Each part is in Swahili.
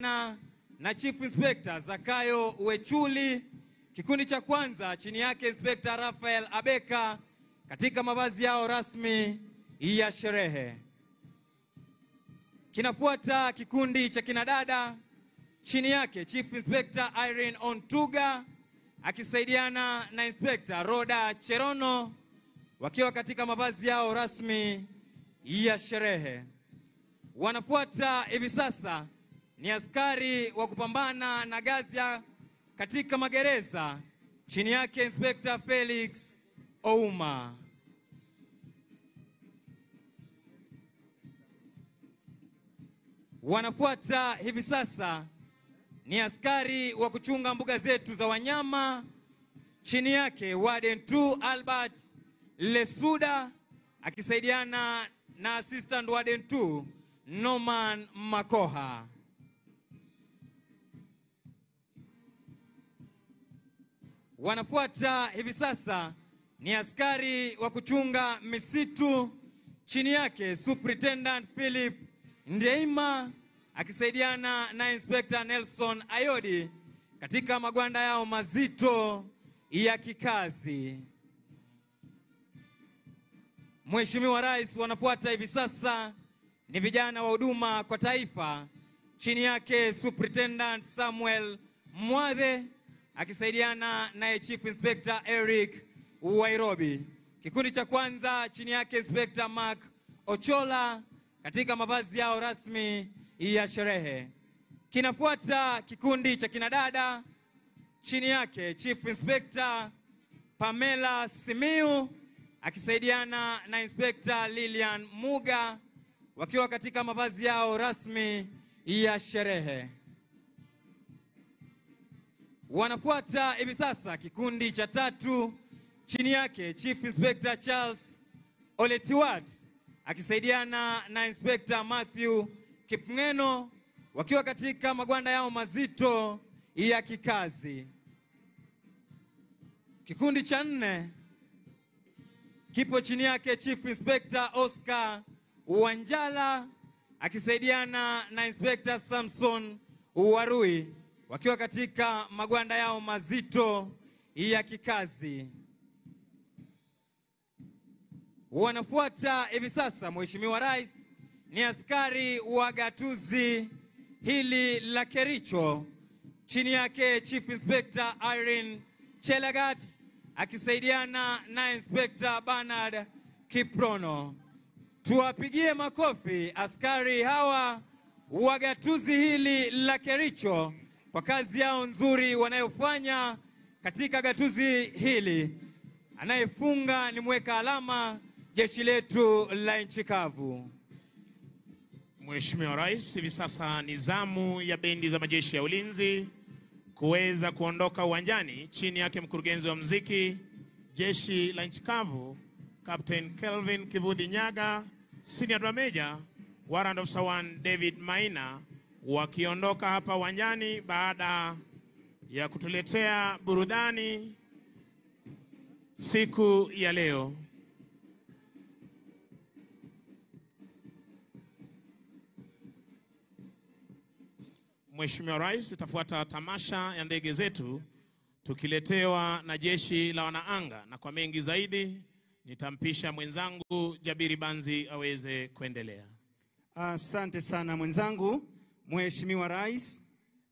na Chief Inspector Zakayo Wechuli. Kikundi cha kwanza chini yake Inspector Rafael Abeka katika mavazi yao rasmi ya sherehe. Kinafuata kikundi cha kinadada chini yake Chief Inspector Irene Ontuga akisaidiana na Inspector Roda Cherono wakiwa katika mavazi yao rasmi ya sherehe. Wanafuata hivi sasa ni askari wa kupambana na ghasia katika magereza chini yake Inspector Felix Ouma. Wanafuata hivi sasa ni askari wa kuchunga mbuga zetu za wanyama chini yake Warden 2 Albert Lesuda akisaidiana na Assistant Warden 2 Norman Makoha. Wanafuata hivi sasa ni askari wa kuchunga misitu chini yake Superintendent Philip Ndeima akisaidiana na Inspector Nelson Ayodi katika magwanda yao mazito ya kikazi. Mheshimiwa Rais, wanafuata hivi sasa ni vijana wa huduma kwa taifa chini yake Superintendent Samuel Mwathe akisaidiana na Chief Inspector Eric Wairobi. Kikundi cha kwanza chini yake Inspector Mark Ochola katika mavazi yao rasmi ya sherehe. Kinafuata kikundi cha kinadada chini yake Chief Inspector Pamela Simiu akisaidiana na Inspector Lilian Muga wakiwa katika mavazi yao rasmi ya sherehe. Wanafuata hivi sasa kikundi cha tatu chini yake Chief Inspector Charles Oletiwat akisaidiana na Inspector Matthew Kipngeno wakiwa katika magwanda yao mazito ya kikazi. Kikundi cha nne kipo chini yake Chief Inspector Oscar Wanjala akisaidiana na Inspector Samson Uwarui wakiwa katika magwanda yao mazito ya kikazi. Wanafuata hivi sasa, Mheshimiwa Rais, ni askari wa gatuzi hili la Kericho chini yake Chief Inspector Irene Chelagat akisaidiana na Inspector Bernard Kiprono. Tuwapigie makofi askari hawa wa gatuzi hili la Kericho kwa kazi yao nzuri wanayofanya katika gatuzi hili. Anayefunga ni mweka alama jeshi letu la nchi kavu. Mheshimiwa Rais, hivi sasa ni zamu ya bendi za majeshi ya ulinzi kuweza kuondoka uwanjani chini yake mkurugenzi wa muziki jeshi la nchi kavu Captain Kelvin Kivudhi Nyaga, Senior Drum Major Warrant Officer 1 David Maina wakiondoka hapa uwanjani baada ya kutuletea burudani siku ya leo. Mheshimiwa Rais, itafuata tamasha ya ndege zetu tukiletewa na jeshi la wanaanga, na kwa mengi zaidi nitampisha mwenzangu Jabiri Banzi aweze kuendelea. Asante sana mwenzangu. Mheshimiwa Rais,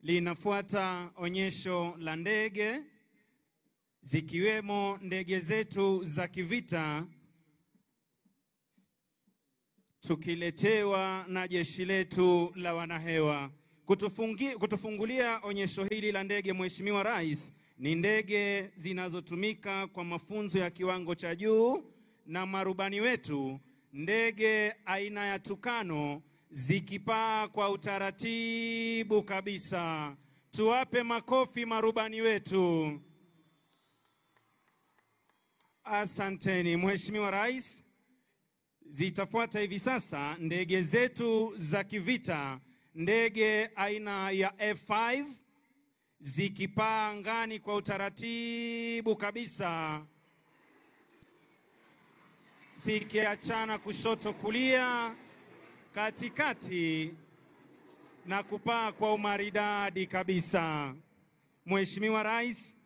linafuata onyesho la ndege zikiwemo ndege zetu za kivita tukiletewa na jeshi letu la wanahewa. Kutufungulia onyesho hili la ndege, Mheshimiwa Rais, ni ndege zinazotumika kwa mafunzo ya kiwango cha juu na marubani wetu, ndege aina ya Tukano zikipaa kwa utaratibu kabisa. Tuwape makofi marubani wetu. Asanteni Mheshimiwa Rais. Zitafuata hivi sasa ndege zetu za kivita, ndege aina ya F5 zikipaa angani kwa utaratibu kabisa, zikiachana kushoto kulia, katikati na kupaa kwa umaridadi kabisa. Mheshimiwa Rais,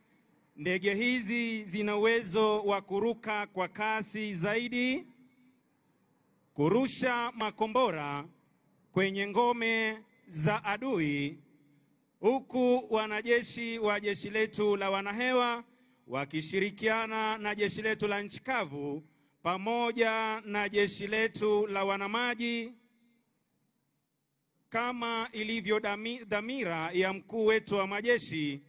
ndege hizi zina uwezo wa kuruka kwa kasi zaidi, kurusha makombora kwenye ngome za adui, huku wanajeshi wa jeshi letu la wanahewa wakishirikiana na jeshi letu la nchi kavu pamoja na jeshi letu la wanamaji, kama ilivyo dhamira ya mkuu wetu wa majeshi,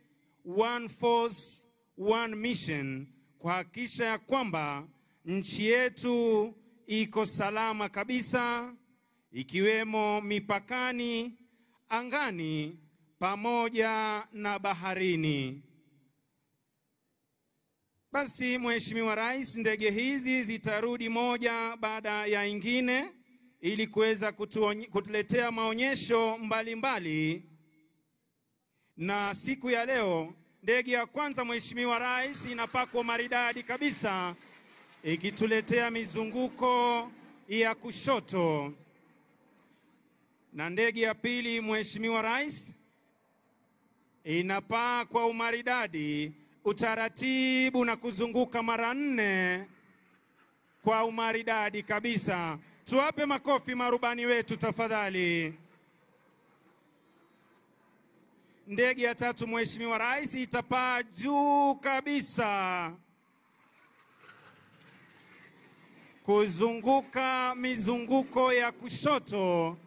one force, one mission, kuhakikisha ya kwamba nchi yetu iko salama kabisa, ikiwemo mipakani, angani, pamoja na baharini. Basi Mheshimiwa Rais, ndege hizi zitarudi moja baada ya ingine ili kuweza kutuletea maonyesho mbalimbali. Na siku ya leo, ndege ya kwanza Mheshimiwa Rais inapakwa maridadi kabisa, ikituletea mizunguko ya kushoto. Na ndege ya pili Mheshimiwa Rais inapaa kwa umaridadi, utaratibu na kuzunguka mara 4 kwa umaridadi kabisa. Tuwape makofi marubani wetu tafadhali. Ndege ya tatu Mheshimiwa Rais itapaa juu kabisa, kuzunguka mizunguko ya kushoto.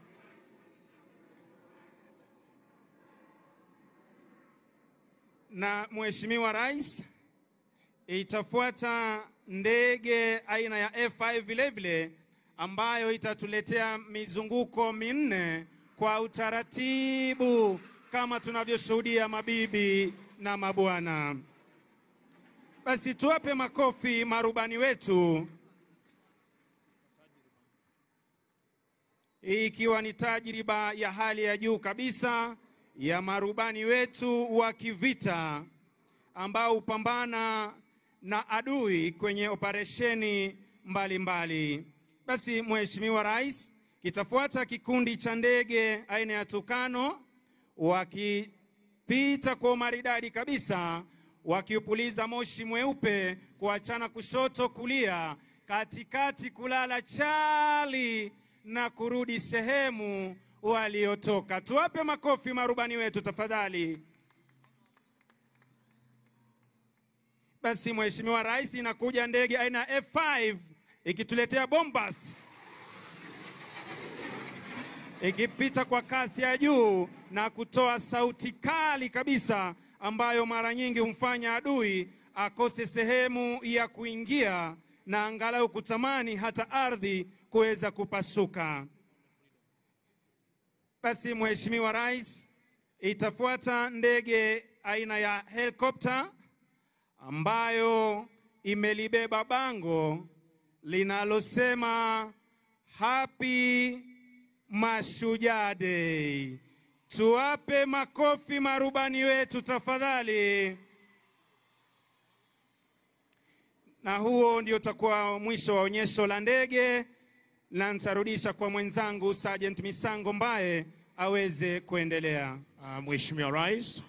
Na Mheshimiwa Rais, itafuata ndege aina ya F5 vilevile, ambayo itatuletea mizunguko 4 kwa utaratibu kama tunavyoshuhudia mabibi na mabwana. Basi tuwape makofi marubani wetu. Hii ikiwa ni tajriba ya hali ya juu kabisa ya marubani wetu wa kivita ambao hupambana na adui kwenye operesheni mbalimbali. Basi Mheshimiwa Rais, kitafuata kikundi cha ndege aina ya Tucano wakipita kwa maridadi kabisa, wakiupuliza moshi mweupe, kuachana kushoto kulia, katikati kulala chali na kurudi sehemu waliotoka. Tuwape makofi marubani wetu tafadhali. Basi Mheshimiwa Rais, inakuja ndege aina F5 ikituletea bombas, ikipita kwa kasi ya juu na kutoa sauti kali kabisa, ambayo mara nyingi humfanya adui akose sehemu ya kuingia na angalau kutamani hata ardhi kuweza kupasuka. Basi Mheshimiwa Rais, itafuata ndege aina ya helikopta ambayo imelibeba bango linalosema Happy Mashujaa Day. Tuwape makofi marubani wetu tafadhali. Na huo ndio utakuwa mwisho wa onyesho la ndege, na nitarudisha kwa mwenzangu Sergeant Misango Mbae aweze kuendelea. Mheshimiwa Rais,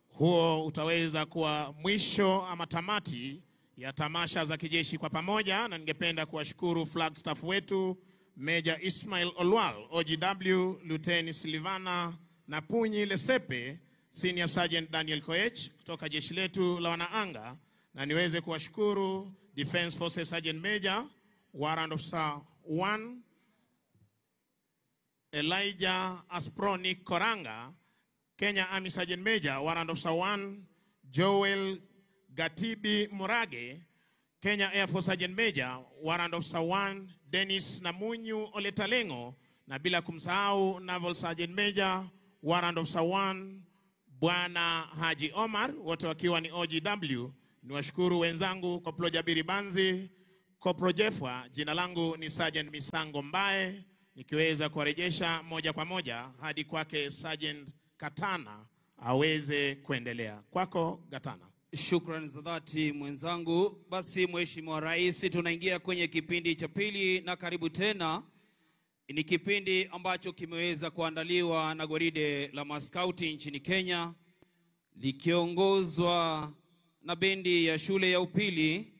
huo utaweza kuwa mwisho ama tamati ya tamasha za kijeshi kwa pamoja, na ningependa kuwashukuru flag staff wetu Major Ismail Olwal, OGW, Lieutenant Silvana Napunyi Lesepe, Senior Sergeant Daniel Koech kutoka jeshi letu la wanaanga, na niweze kuwashukuru Defense Forces Sergeant Major Warrant Officer 1 Elijah Asproni Koranga, Kenya Army Sergeant Major Warrant Officer 1 Joel Gatibi Murage, Kenya Air Force Sergeant Major Warrant Officer 1 Dennis Namunyu Oletalengo, na bila kumsahau Naval Sergeant Major Warrant Officer 1 Bwana Haji Omar, wote wakiwa ni OGW. Niwashukuru wenzangu Koplo Jabiri Banzi, Koplo Jefwa. Jina langu ni Sergeant Misango Mbae, nikiweza kuwarejesha moja kwa moja hadi kwake Sergeant Katana aweze kuendelea. Kwako Gatana. Shukrani za dhati mwenzangu. Basi Mheshimiwa Rais, tunaingia kwenye kipindi cha pili, na karibu tena Ni kipindi ambacho kimeweza kuandaliwa na gwaride la maskauti nchini Kenya likiongozwa na bendi ya shule ya upili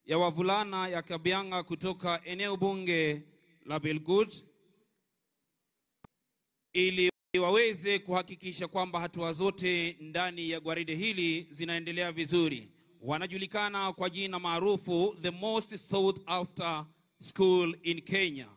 ya wavulana ya Kabianga kutoka eneo bunge la Belgut, ili waweze kuhakikisha kwamba hatua zote ndani ya gwaride hili zinaendelea vizuri. Wanajulikana kwa jina maarufu the most sought after school in Kenya.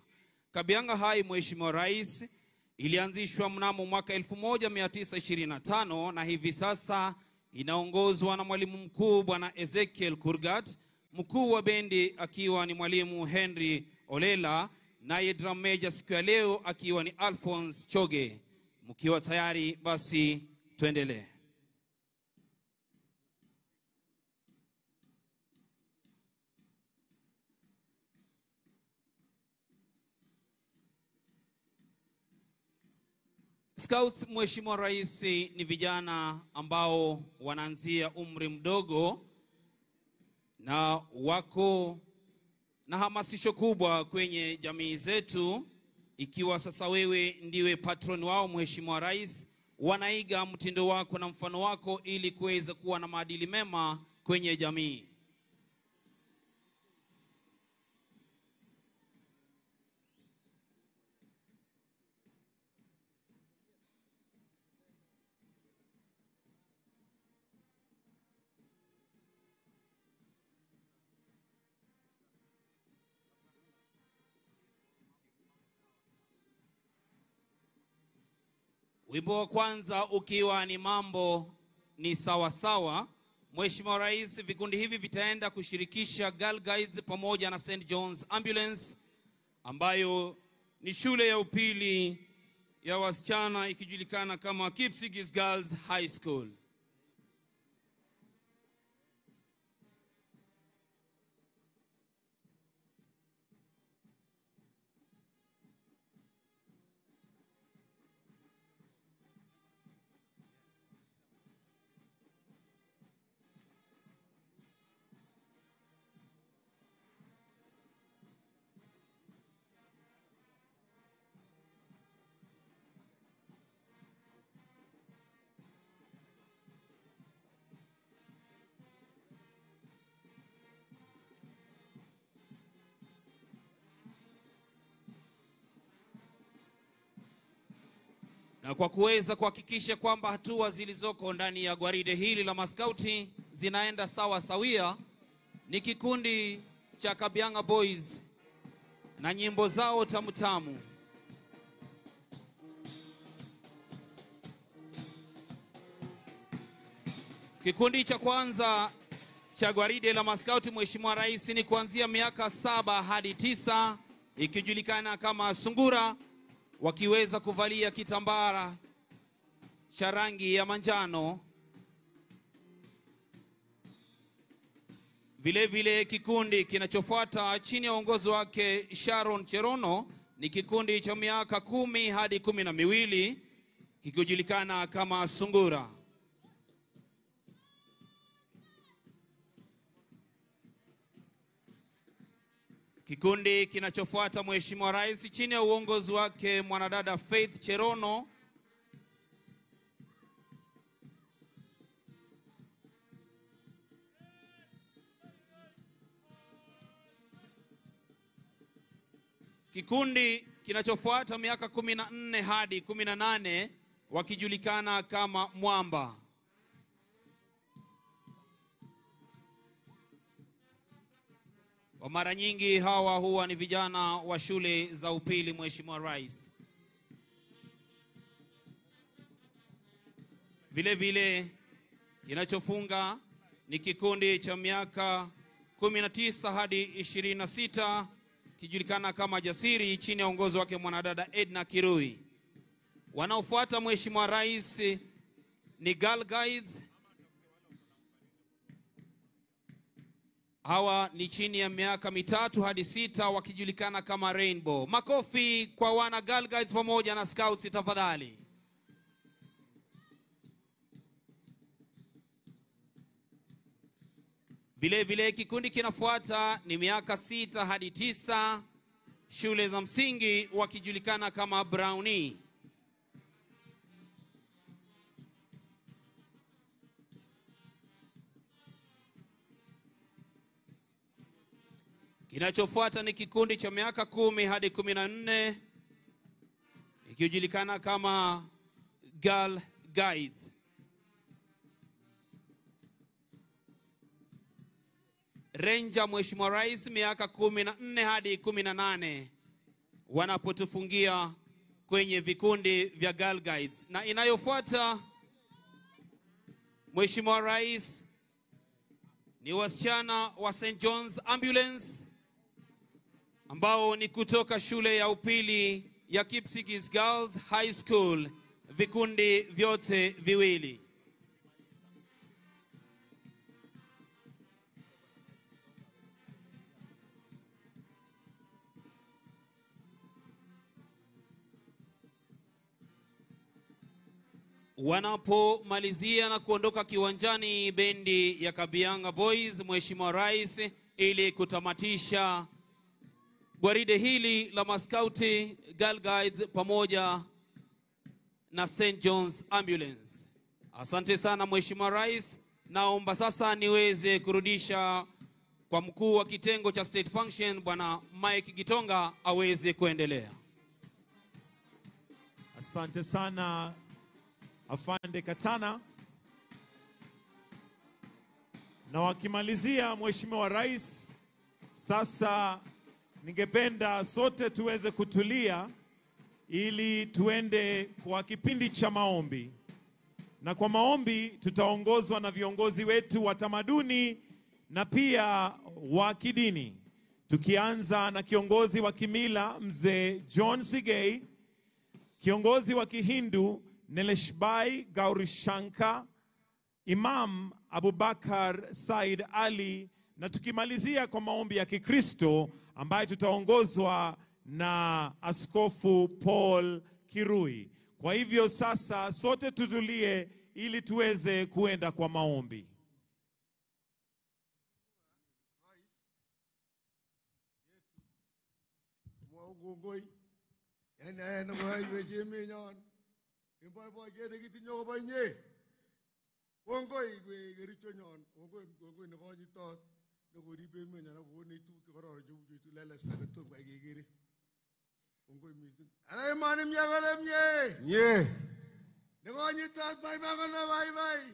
Kabianga High, Mheshimiwa Rais, ilianzishwa mnamo mwaka 1925 na hivi sasa inaongozwa na mwalimu mkuu Bwana Ezekiel Kurgat, mkuu wa bendi akiwa ni mwalimu Henry Olela, naye drum major siku ya leo akiwa ni Alphonse Choge. Mkiwa tayari basi tuendelee. Scouts, Mheshimiwa Rais, ni vijana ambao wanaanzia umri mdogo na wako na hamasisho kubwa kwenye jamii zetu. Ikiwa sasa wewe ndiwe patron wao, Mheshimiwa Rais, wanaiga mtindo wako na mfano wako ili kuweza kuwa na maadili mema kwenye jamii. Wimbo wa kwanza ukiwa ni mambo ni sawa sawa. Mheshimiwa Rais, vikundi hivi vitaenda kushirikisha Girl Guides pamoja na St. John's Ambulance, ambayo ni shule ya upili ya wasichana ikijulikana kama Kipsigis Girls High School. Na kwa kuweza kuhakikisha kwamba hatua zilizoko ndani ya gwaride hili la maskauti zinaenda sawa sawia, ni kikundi cha Kabianga Boys na nyimbo zao tamu tamu. Kikundi cha kwanza cha gwaride la maskauti, Mheshimiwa Rais, ni kuanzia miaka 7 hadi 9, ikijulikana kama Sungura, wakiweza kuvalia kitambara cha rangi ya manjano. Vile vile kikundi kinachofuata chini ya uongozi wake Sharon Cherono ni kikundi cha miaka 10 hadi 12, kikijulikana kama Sungura. Kikundi kinachofuata, Mheshimiwa Rais, chini ya uongozi wake mwanadada Faith Cherono, kikundi kinachofuata miaka 14 hadi 18 wakijulikana kama Mwamba. Kwa mara nyingi hawa huwa ni vijana wa shule za upili, Mheshimiwa Rais. Vile vile kinachofunga ni kikundi cha miaka 19 hadi 26 kijulikana kama Jasiri, chini ya uongozi wake mwanadada Edna Kirui. Wanaofuata, Mheshimiwa Rais, ni Girl Guides. Hawa ni chini ya miaka 3 hadi 6 wakijulikana kama Rainbow. Makofi kwa wana Girl Guides pamoja na Scouts tafadhali. Vile vile kikundi kinafuata ni miaka 6 hadi 9 shule za msingi wakijulikana kama Brownie. Kinachofuata ni kikundi cha miaka 10 hadi 14 ikijulikana kama Girl Guides. Ranger Mheshimiwa Rais miaka 14 hadi 18 wanapotufungia kwenye vikundi vya Girl Guides. Na inayofuata Mheshimiwa Rais ni wasichana wa St. John's Ambulance ambao ni kutoka shule ya upili ya Kipsigis Girls High School, vikundi vyote viwili. Wanapomalizia na kuondoka kiwanjani bendi ya Kabianga Boys, Mheshimiwa Rais, ili kutamatisha gwaride hili la maskauti, Girl Guides pamoja na St. John's Ambulance. Asante sana Mheshimiwa Rais. Naomba sasa niweze kurudisha kwa mkuu wa kitengo cha State Function Bwana Mike Gitonga aweze kuendelea. Asante sana Afande Katana. Na wakimalizia Mheshimiwa Rais, sasa ningependa sote tuweze kutulia ili tuende kwa kipindi cha maombi. Na kwa maombi tutaongozwa na viongozi wetu wa tamaduni na pia wa kidini. Tukianza na kiongozi wa kimila Mzee John Sigei, kiongozi wa Kihindu Neleshbai Gaurishanka, Imam Abubakar Said Ali, na tukimalizia kwa maombi ya Kikristo ambaye tutaongozwa na Askofu Paul Kirui. Kwa hivyo sasa sote tutulie ili tuweze kuenda kwa maombi.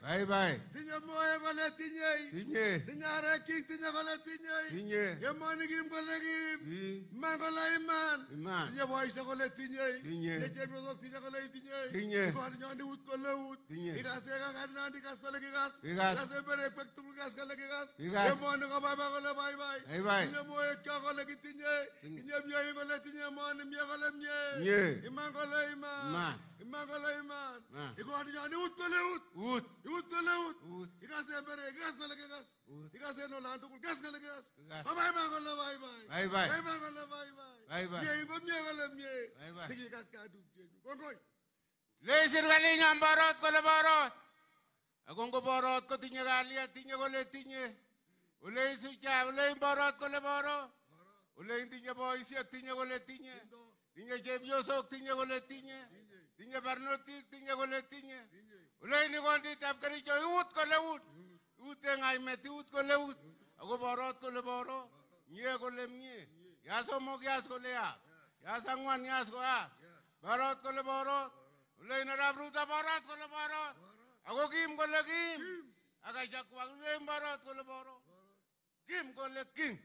Bye bye. Tinya moye kole tinye. Tinye. Tinya reki tinya kole tinye. Tinye. Yemani kim kole kim. Man kole iman. Iman. Tinya boysa kole tinye. Tinye. Nechebi so tinya kole tinye. Tinye. Kwani nyandi ut kole ut. Tinye. Ikase ka kanandi kas kole kikas. Kikas. Ikase bere kwektul kas kole kikas. Kikas. Yemani ka bye bye kole bye bye. Bye bye. Tinya moye ka kole kitinye. Tinya mye kole tinye mani mye kole mye. Mye. Iman kole iman. Iman. Iman kole iman. Ikwani nyandi ut kole ut. Ut. Ut kole ut. Ut. Ikase bere gas kole kikas. Ikase no landu kul gas kole kikas. Bye bye kole bye bye. Bye bye. Bye bye kole bye bye. Bye bye. Mye ingo mye kole mye. Bye bye. Sigi kas ka du jeju. Kongoy. Leisir kali nyambarot kole barot. Agongo barot ko tinye galia tinye kole tinye. Ule isucha ule barot kole baro. Ule tinye boisia tinye kole tinye. Tinye chepyosok tinye kole tinye. Tinye barnotik tinye kole tinye. Ule ni kondi tap karicho ut kole ut. Ut ngai meti ut kole ut. Ago barot kole baro. Mye kole mye. Yaso mok yas kole yas. Yas angwan yas ko yas. Barot kole barot. Ule na rabruta barot kole barot. Ago kim kole kim. Aga chakwa ule barot kole barot. Kim kole kim.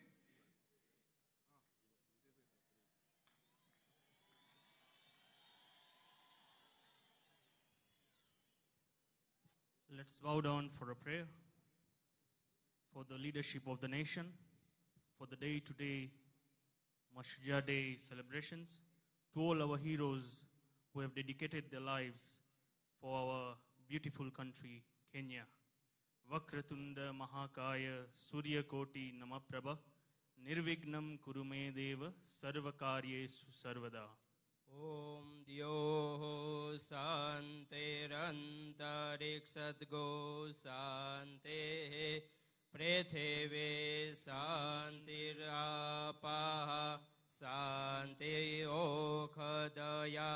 Let's bow down for a prayer for the leadership of the nation, for the day-to-day Mashujaa Day celebrations, to all our heroes who have dedicated their lives for our beautiful country, Kenya. Vakratunda Mahakaya Surya Koti Namaprabha Nirvignam Kurume Deva Sarvakaryesu Sarvada. Om Diyo Sante Rantariksadgo Sante Pretheve Santirapaha Sante Okhadaya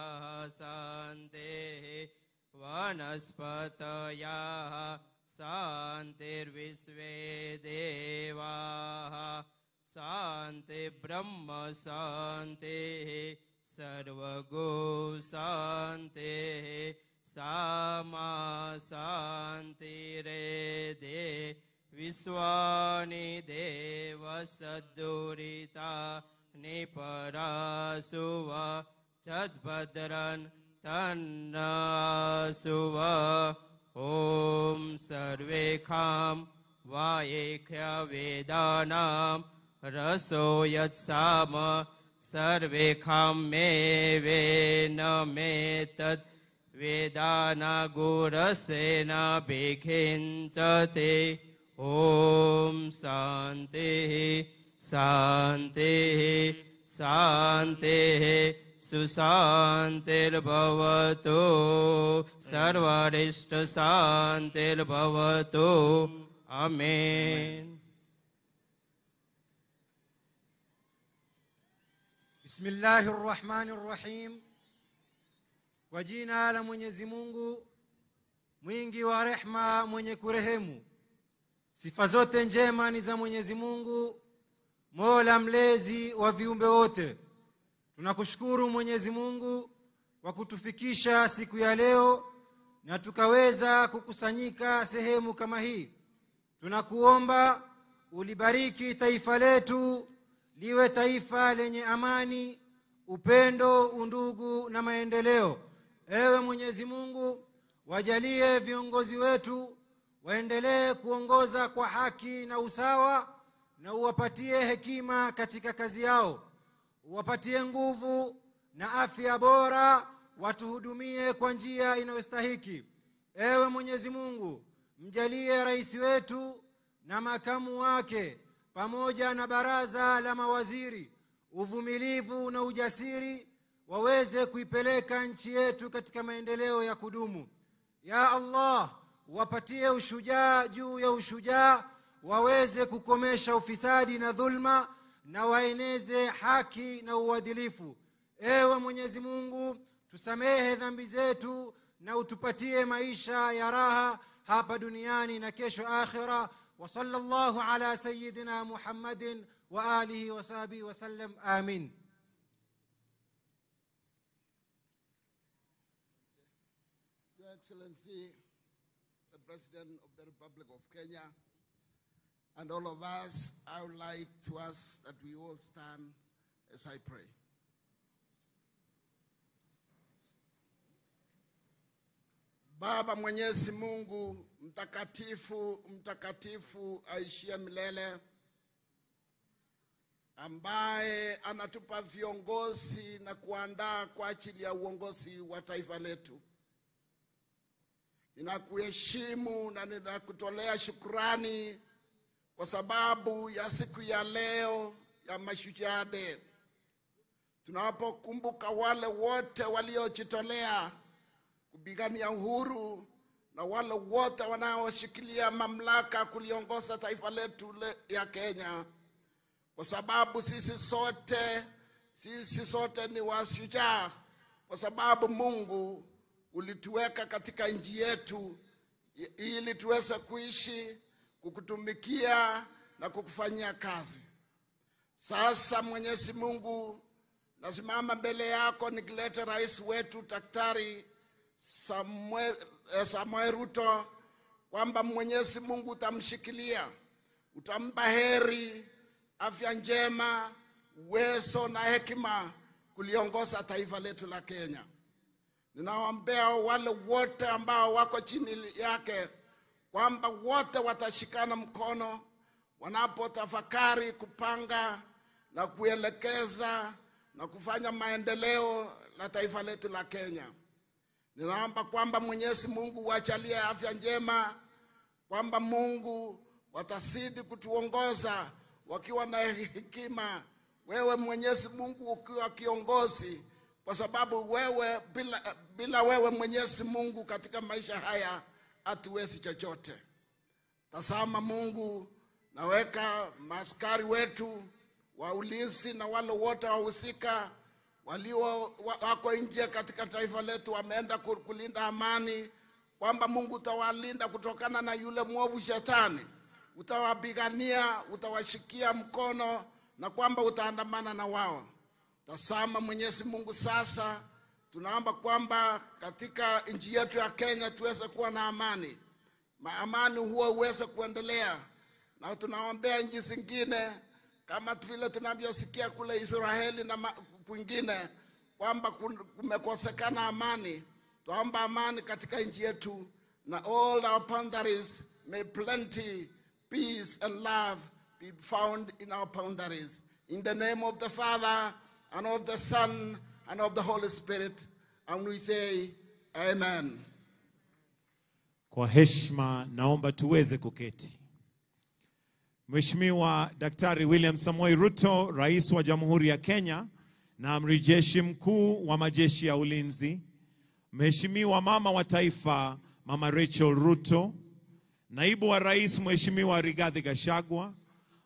Sante Vanaspataya Sante Visve Deva Sante Brahma Sante Sarvago Sante Sama Sante Rede Viswani Deva Sadurita Niparasuva Chadbadran Tannasuva Om Sarvekham Vayekhya Vedanam Raso Yatsama Sarvekham Me Vena Metad Vedana Gurasena Bhikinchate Om Sante Sante Sante Susantir Bhavatu Sarvarishta Santir Bhavatu. Amen. Bismillahirrahmanirrahim. Kwa jina la Mwenyezi Mungu mwingi wa rehma mwenye kurehemu. Sifa zote njema ni za Mwenyezi Mungu, Mola mlezi wa viumbe wote. Tunakushukuru Mwenyezi Mungu kwa kutufikisha siku ya leo na tukaweza kukusanyika sehemu kama hii. Tunakuomba ulibariki taifa letu liwe taifa lenye amani, upendo, undugu na maendeleo. Ewe Mwenyezi Mungu, wajalie viongozi wetu waendelee kuongoza kwa haki na usawa, na uwapatie hekima katika kazi yao. Uwapatie nguvu na afya bora, watuhudumie kwa njia inayostahiki. Ewe Mwenyezi Mungu, mjalie rais wetu na makamu wake pamoja na baraza la mawaziri uvumilivu na ujasiri, waweze kuipeleka nchi yetu katika maendeleo ya kudumu. Ya Allah, wapatie ushujaa juu ya ushujaa, waweze kukomesha ufisadi na dhulma, na waeneze haki na uadilifu. Ewe Mwenyezi Mungu, tusamehe dhambi zetu na utupatie maisha ya raha hapa duniani na kesho akhira. Wa sallallahu ala sayyidina Muhammadin wa alihi wa sahbihi wa sallam. Amin. Your Excellency, the President of the Republic of Kenya, and all of us, I would like to ask that we all stand as I pray. Baba Mwenyezi Mungu, mtakatifu, mtakatifu aishia milele, ambaye anatupa viongozi na kuandaa kwa ajili ya uongozi wa taifa letu. Ninakuheshimu na ninakutolea shukrani kwa sababu ya siku ya leo ya Mashujaa Day. Tunapokumbuka wale wote waliojitolea kupigania uhuru na wale wote wanaoshikilia mamlaka kuliongoza taifa letu ya Kenya, kwa sababu sisi sote ni washujaa, kwa sababu Mungu ulituweka katika nchi yetu ili tuweze kuishi, kukutumikia na kukufanyia kazi. Sasa Mwenyezi Mungu, nasimama mbele yako nikileta rais wetu Daktari Samuel Ruto, kwamba Mwenyezi Mungu utamshikilia, utampa heri, afya njema, uwezo na hekima kuliongoza taifa letu la Kenya. Ninawaombea wale wote ambao wako chini yake, kwamba wote watashikana mkono wanapotafakari kupanga na kuelekeza na kufanya maendeleo la taifa letu la Kenya. Ninaomba kwamba Mwenyezi Mungu wajalie afya njema, kwamba Mungu watazidi kutuongoza wakiwa na hekima. Wewe Mwenyezi Mungu ukiwa kiongozi, kwa sababu wewe bila wewe Mwenyezi Mungu katika maisha haya hatuwezi chochote. Tazama Mungu, naweka maaskari wetu wa ulinzi na wale wote wahusika walio wako nje katika taifa letu wameenda kulinda amani, kwamba Mungu utawalinda kutokana na yule mwovu shetani, utawapigania, utawashikia mkono, na kwamba utaandamana na wao. Tazama Mwenyezi Mungu, sasa tunaomba kwamba katika nchi yetu ya Kenya tuweze kuwa na amani, amani huo uweze kuendelea, na tunaombea nchi zingine kama vile tunavyosikia kule Israeli na kwingine kwamba kumekosekana amani. Tuomba amani katika nchi yetu, na all our boundaries may plenty, peace and love be found in our boundaries. In the name of the Father and of the Son and of the Holy Spirit, and we say amen. Kwa heshima naomba tuweze kuketi. Mheshimiwa Daktari William Samoei Ruto, Rais wa Jamhuri ya Kenya na Amiri Jeshi Mkuu wa Majeshi ya Ulinzi, Mheshimiwa Mama wa Taifa Mama Rachel Ruto, Naibu wa Rais Mheshimiwa Rigathi Gachagua,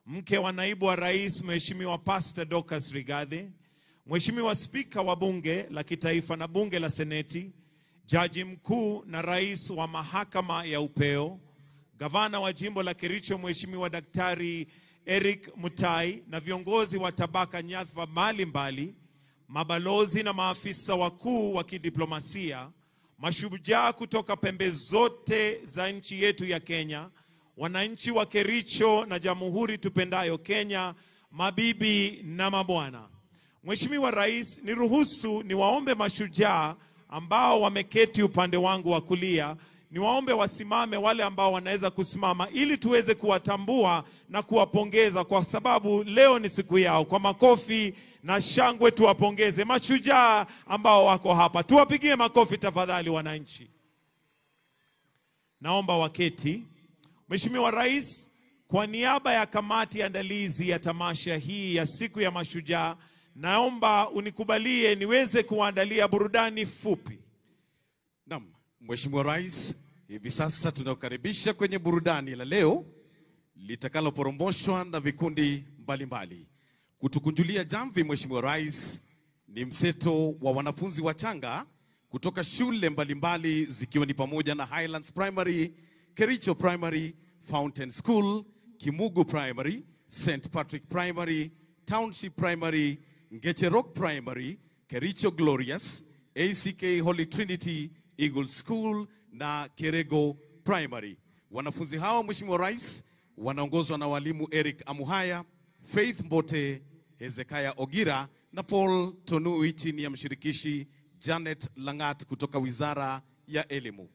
mke wa Naibu wa Rais Mheshimiwa Pastor Dorcas Rigathi, Mheshimiwa Spika wa Bunge la Kitaifa na Bunge la Seneti, Jaji Mkuu na Rais wa Mahakama ya Upeo, Gavana wa Jimbo la Kericho Mheshimiwa Daktari Eric Mutai na viongozi wa tabaka nyadhifa mbalimbali, mabalozi na maafisa wakuu wa kidiplomasia, mashujaa kutoka pembe zote za nchi yetu ya Kenya, wananchi wa Kericho na Jamhuri tupendayo Kenya, mabibi na mabwana. Mheshimiwa Rais, niruhusu niwaombe mashujaa ambao wameketi upande wangu wa kulia, niwaombe wasimame wale ambao wanaweza kusimama, ili tuweze kuwatambua na kuwapongeza, kwa sababu leo ni siku yao. Kwa makofi na shangwe tuwapongeze mashujaa ambao wako hapa. Tuwapigie makofi tafadhali wananchi. Naomba waketi. Mheshimiwa Rais, kwa niaba ya kamati andalizi ya tamasha hii ya siku ya mashujaa, naomba unikubalie niweze kuandalia burudani fupi. Naam, Mheshimiwa Rais, hivi sasa tunakukaribisha kwenye burudani la leo litakaloporomoshwa na vikundi mbalimbali. Kutukunjulia jamvi Mheshimiwa Rais ni mseto wa wanafunzi wachanga kutoka shule mbalimbali zikiwa ni pamoja na Highlands Primary, Kericho Primary, Fountain School, Kimugu Primary, St. Patrick Primary, Township Primary, Ngeche Rock Primary, Kericho Glorious, ACK Holy Trinity, Eagle School na Kerego Primary. Wanafunzi hao Mheshimiwa Rais wanaongozwa na walimu Eric Amuhaya, Faith Mbote, Hezekiah Ogira na Paul Tonui chini ya mshirikishi Janet Langat kutoka Wizara ya Elimu.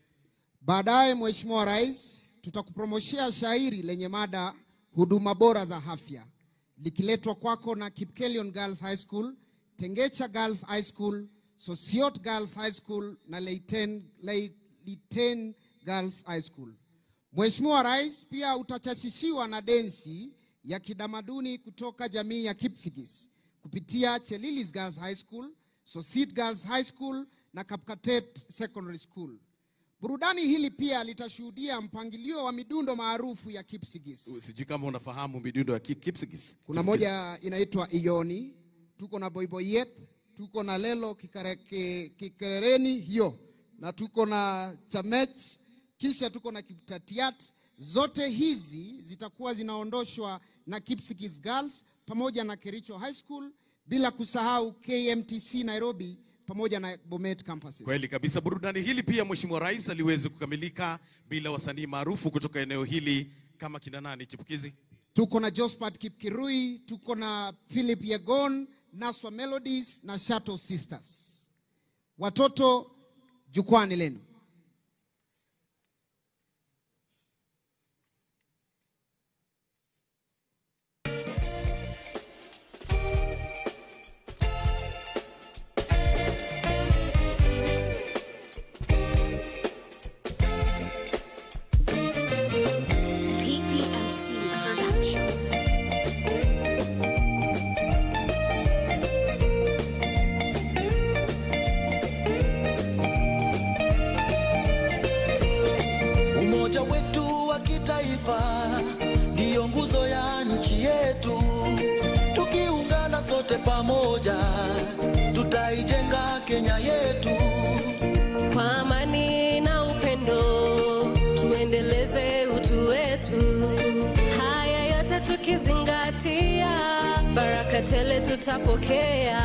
Baadaye Mheshimiwa Rais, tutakupromoshia shairi lenye mada huduma bora za afya, likiletwa kwako na Kipkelion Girls High School, Tengecha Girls High School, Sosiot Girls High School na Leiten Girls High School. Mheshimiwa Rais, pia utachachishiwa na densi ya kidamaduni kutoka jamii ya Kipsigis kupitia Chelilis Girls High School, Sosit Girls High School na Kapkatet Secondary School. Burudani hili pia litashuhudia mpangilio wa midundo maarufu ya Kipsigis. Sijui kama unafahamu midundo ya Kipsigis. Kuna moja inaitwa Ioni, tuko na Boiboyet, tuko na Lelo Kikerereni hiyo, na tuko na Chamech, kisha tuko na Kiptatiat. Zote hizi zitakuwa zinaondoshwa na Kipsigis Girls pamoja na Kericho High School, bila kusahau KMTC Nairobi pamoja na Bomet campuses. Kweli kabisa. Burudani hili pia Mheshimiwa Rais aliwezi kukamilika bila wasanii maarufu kutoka eneo hili kama kina nani chipukizi? Tuko na Jospat Kipkirui, tuko na Philip Yegon, Naswa Melodies na Shadow Sisters. Watoto, jukwani lenu. Ndiyo nguzo ya nchi yetu, tukiwa sote pamoja tutaijenga Kenya yetu kwa amani na upendo, tuendeleze utu wetu. Haya yote tukizingatia, baraka tele tutapokea.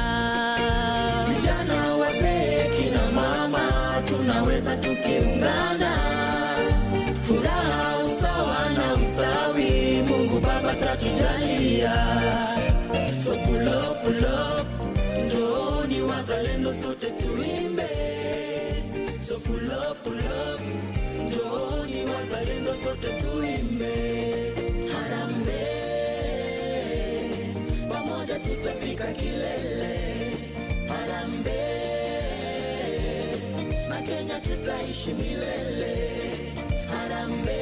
Vijana, wazee, kina mama, tunaweza tukiungana. Furaha, usawa na ustawi, Mungu Baba tatujalia. So pull up, njooni wazalendo sote tuimbe. So pull up, njooni wazalendo sote tuimbe. Harambee, pamoja tutafika kilele. Harambee, na Kenya tutaishi milele. Harambee,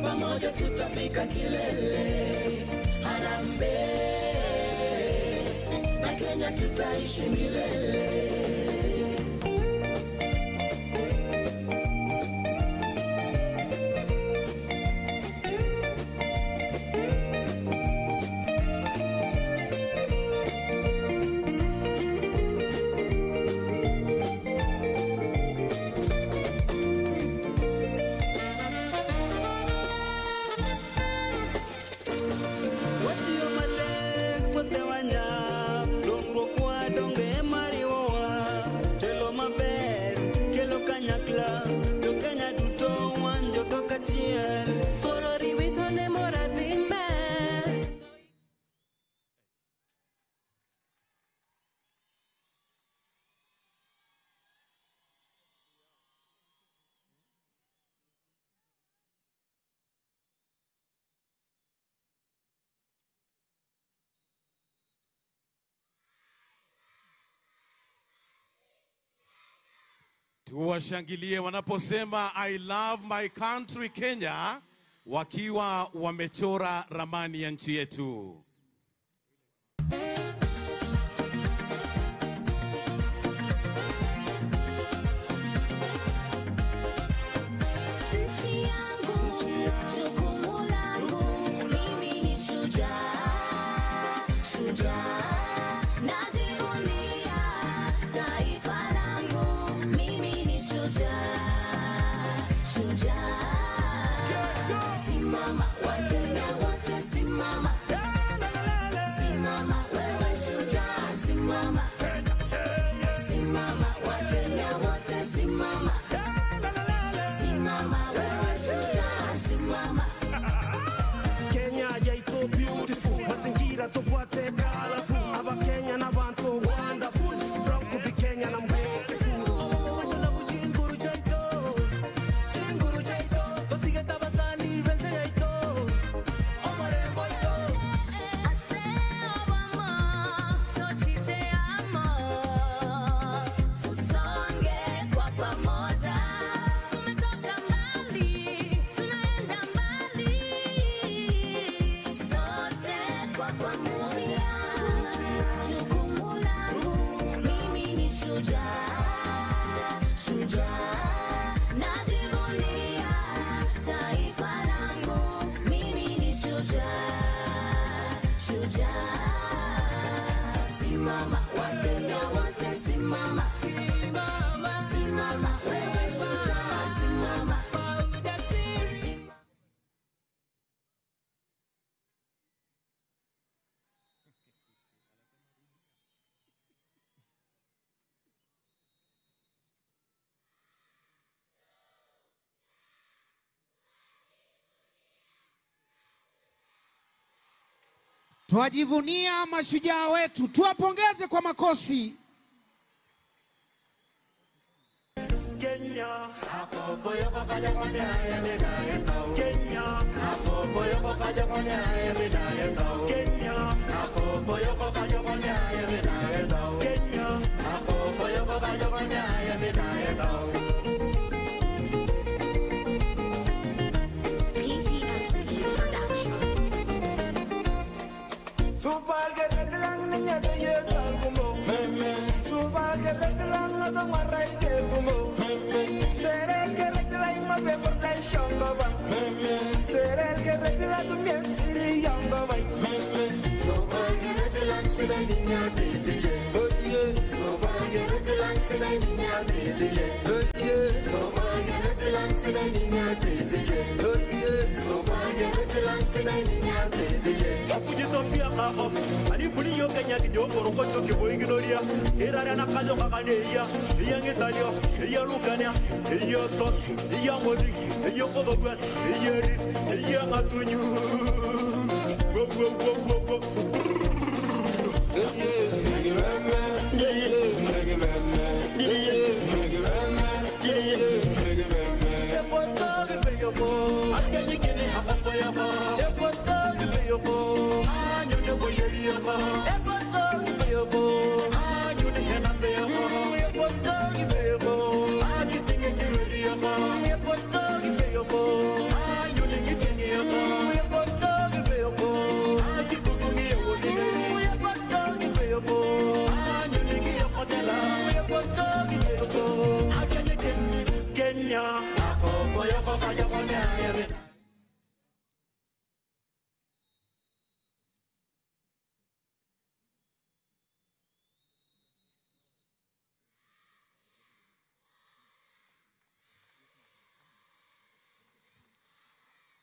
pamoja tutafika kilele. Harambee, na Kenya tutaishi milele. Tuwashangilie wanaposema I love my country Kenya, wakiwa wamechora ramani ya nchi yetu. Nchi yangu, jukumu langu, mimi ni shujaa, shujaa. Najivunia taifa langu, mimi ni shujaa, shujaa. Simama Wakenya wote, simama. Simama wewe shujaa, simama. Simama Wakenya wote, simama. Simama wewe shujaa, simama. Kenya yaito beautiful, mazingira tupate colorful. Aba Kenya na bantu wonderful, proud to be Kenyan, I'm grateful. Wajula bujinguru jaito, jinguru jaito, basigeta basali benze jaito, omarembo jaito. Ase obama, tochite amo, tusonge kwa pamoja. Tumetoka mbali, tunaenda mbali, sote kwa pamoja. Jukumu langu, mimi ni shujaa, shujaa. Najivunia taifa langu, mimi ni shujaa, shujaa. Simama Wakenya wote, simama. Simama, simama wewe shujaa, simama. Simama. Twajivunia mashujaa wetu, tuwapongeze kwa makofi. Kenya, hapo boyo kaja kone haya midayeta. Kenya, hapo boyo kaja kone haya midayeta. Kenya, hapo boyo kaja kone haya midayeta. Kenya, hapo boyo kaja kone haya midayeta. Sufal ke reglang niya de yetal kumo. Sufal ke reglang na to maray ke kumo. Serel ke reglang mabe perdai shongo bang. Serel ke reglang tu miensiri yongo bang. Ani buni yo kanya ki jo boro ko choke boy ginoria era na kajo kakane ya ngetalio ya lukania ya tot ya modi ya kodogwan ya rit ya matunyu go go go go go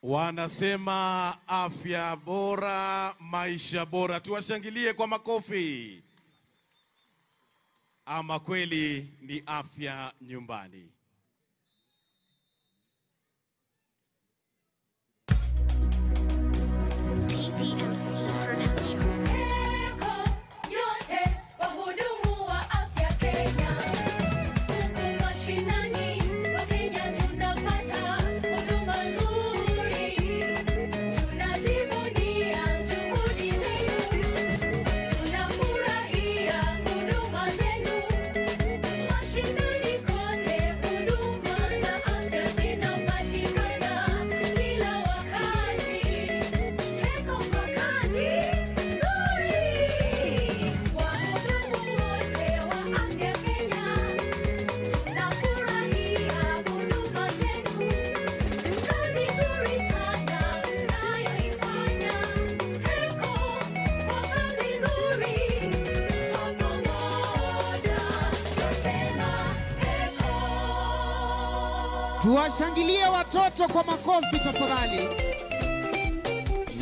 Wanasema afya bora, maisha bora. Tuwashangilie kwa makofi. Ama kweli ni afya nyumbani. Tuwashangilie watoto kwa makofi tafadhali.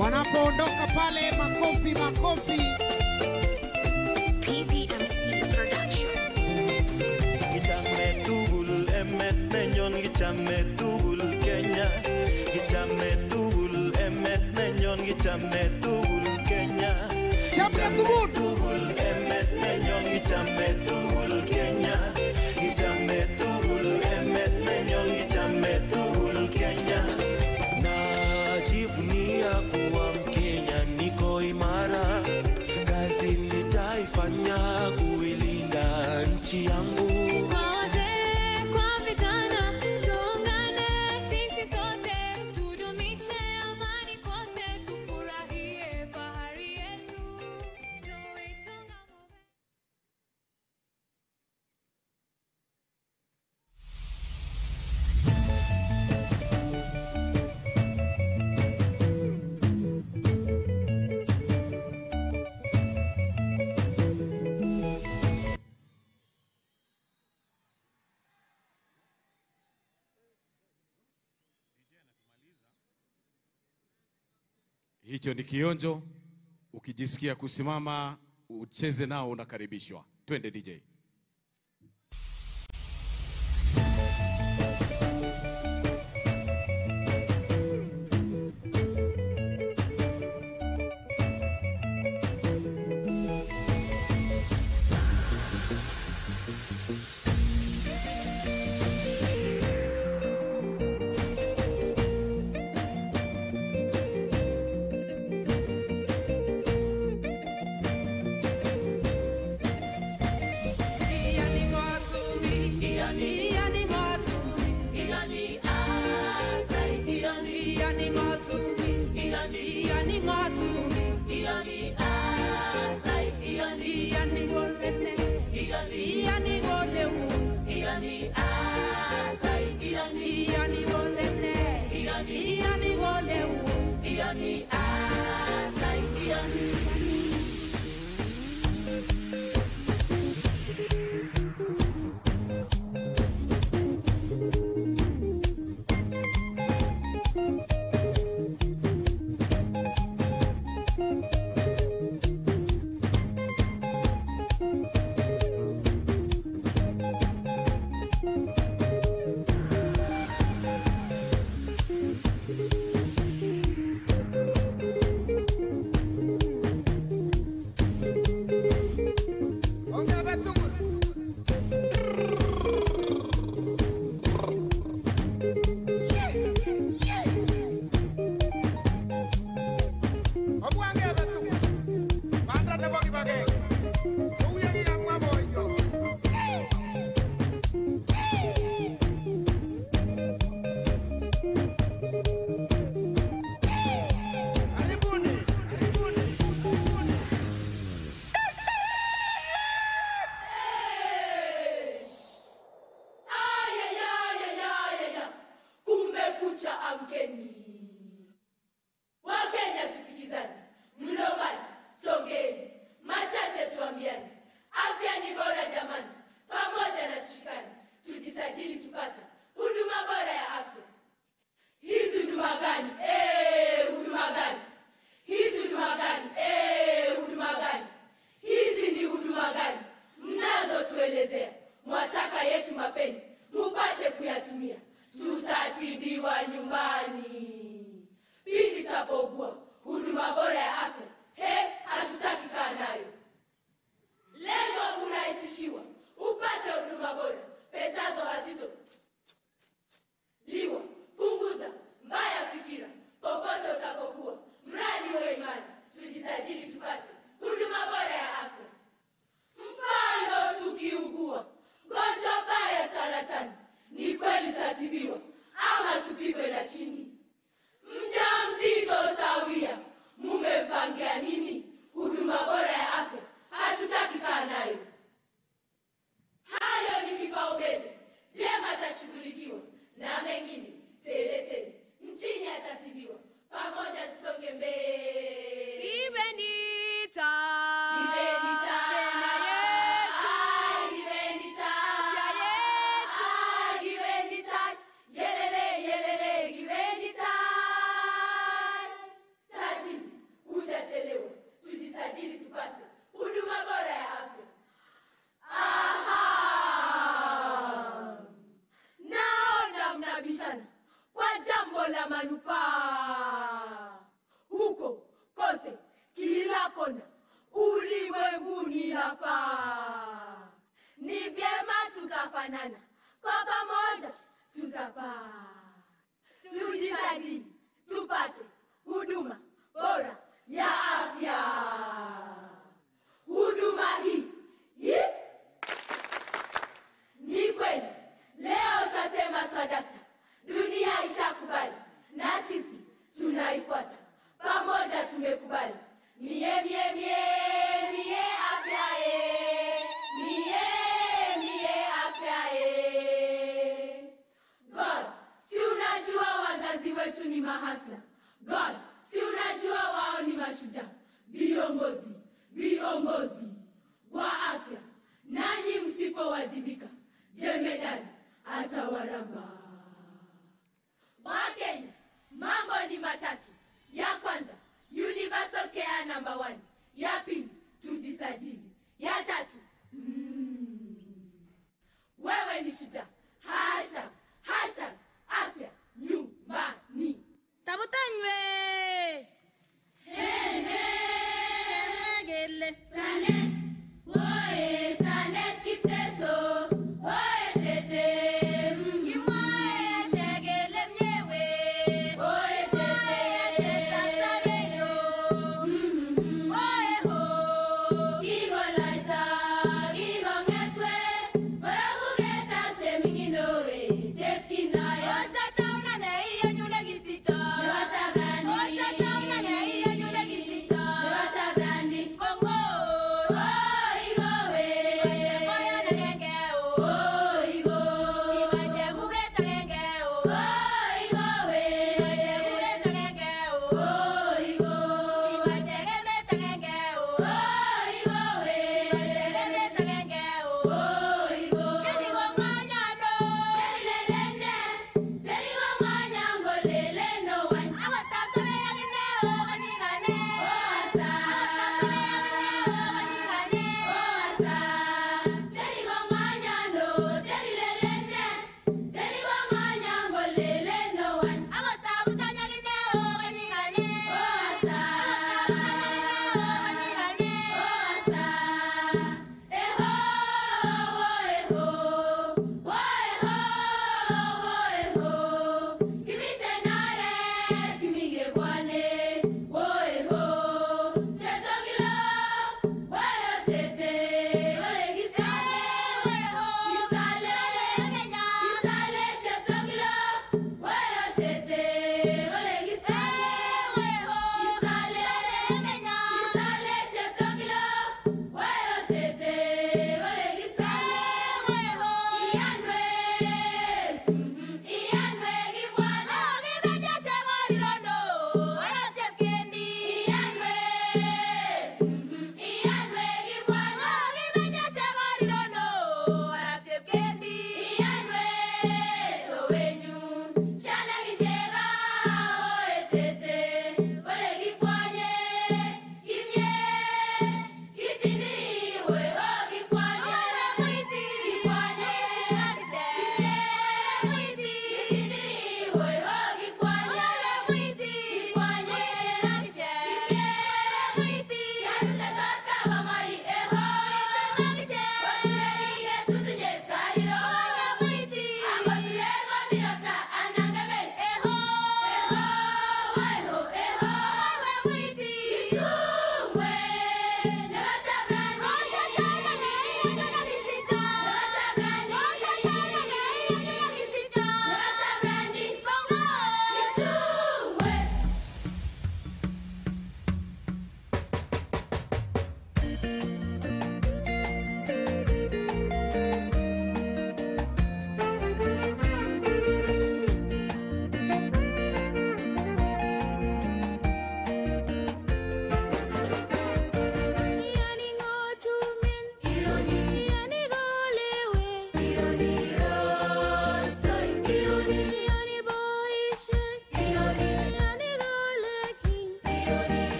Wanapoondoka pale makofi makofi. PBMC Production. Gichame tugul emet nenyon, gichame tugul Kenya. Gichame tugul emet nenyon, gichame tugul Kenya. Gichame tugul emet nenyon, gichame tugul Kenya. Gichame tugul emet nenyon, gichame tugul Kenya. Najivunia kuwa Mkenya, niko imara. Kazi nitaifanya kuilinda nchi yangu. Hicho ni kionjo. Ukijisikia kusimama ucheze nao unakaribishwa. Twende DJ. dunia, tutatibiwa nyumbani. Pindi tapogua, huduma bora ya afya, hatutaki kaa nayo. Lengo kurahisishiwa, upate huduma bora, pesazo hazito liwa, punguza mbaya fikira, popote utapokuwa, mradi wa imani, tujisajili tupate huduma bora ya afya. Mfano tukiugua gonjwa baya saratani, ni kweli tatibiwa ama tupigwe na chini? Mjamzito sawia, mumempangia nini? Huduma bora ya afya hatutaki kaa nayo. Hayo ni kipaumbele, vyema tashughulikiwa, na mengine tele tele nchini atatibiwa. Pamoja tusonge mbele. Ibenita. Tujisajili tupate huduma bora ya afya. Naona mnabishana kwa jambo la manufaa. Huko kote, kila kona, ulimwenguni hapa. Ni vyema tukafanana, kwa pamoja tutapaa. Tujisajili tupate huduma bora ya afya. Huduma hii ni kweli. Leo utasema swadakta, dunia ishakubali, na sisi tunaifuata. Pamoja tumekubali. Mie afya mie afya God, si unajua wazazi wetu ni mahasla? God, si unajua wao ni mashujaa, viongozi wa afya? Nanyi msipowajibika, jemedari atawaramba. Wakenya, mambo ni matatu. Ya kwanza, universal care number 1. Ya pili, tujisajili. Ya tatu, wewe ni shujaa. Hashtag afya nyumbani. Tabutanywe. Gele. Sanet. Oye, Sanet Kipteso. Oye, tete. Kimwae tegele mnyewe. Oye, tete. Tatabeyo. Oye ho. Kigo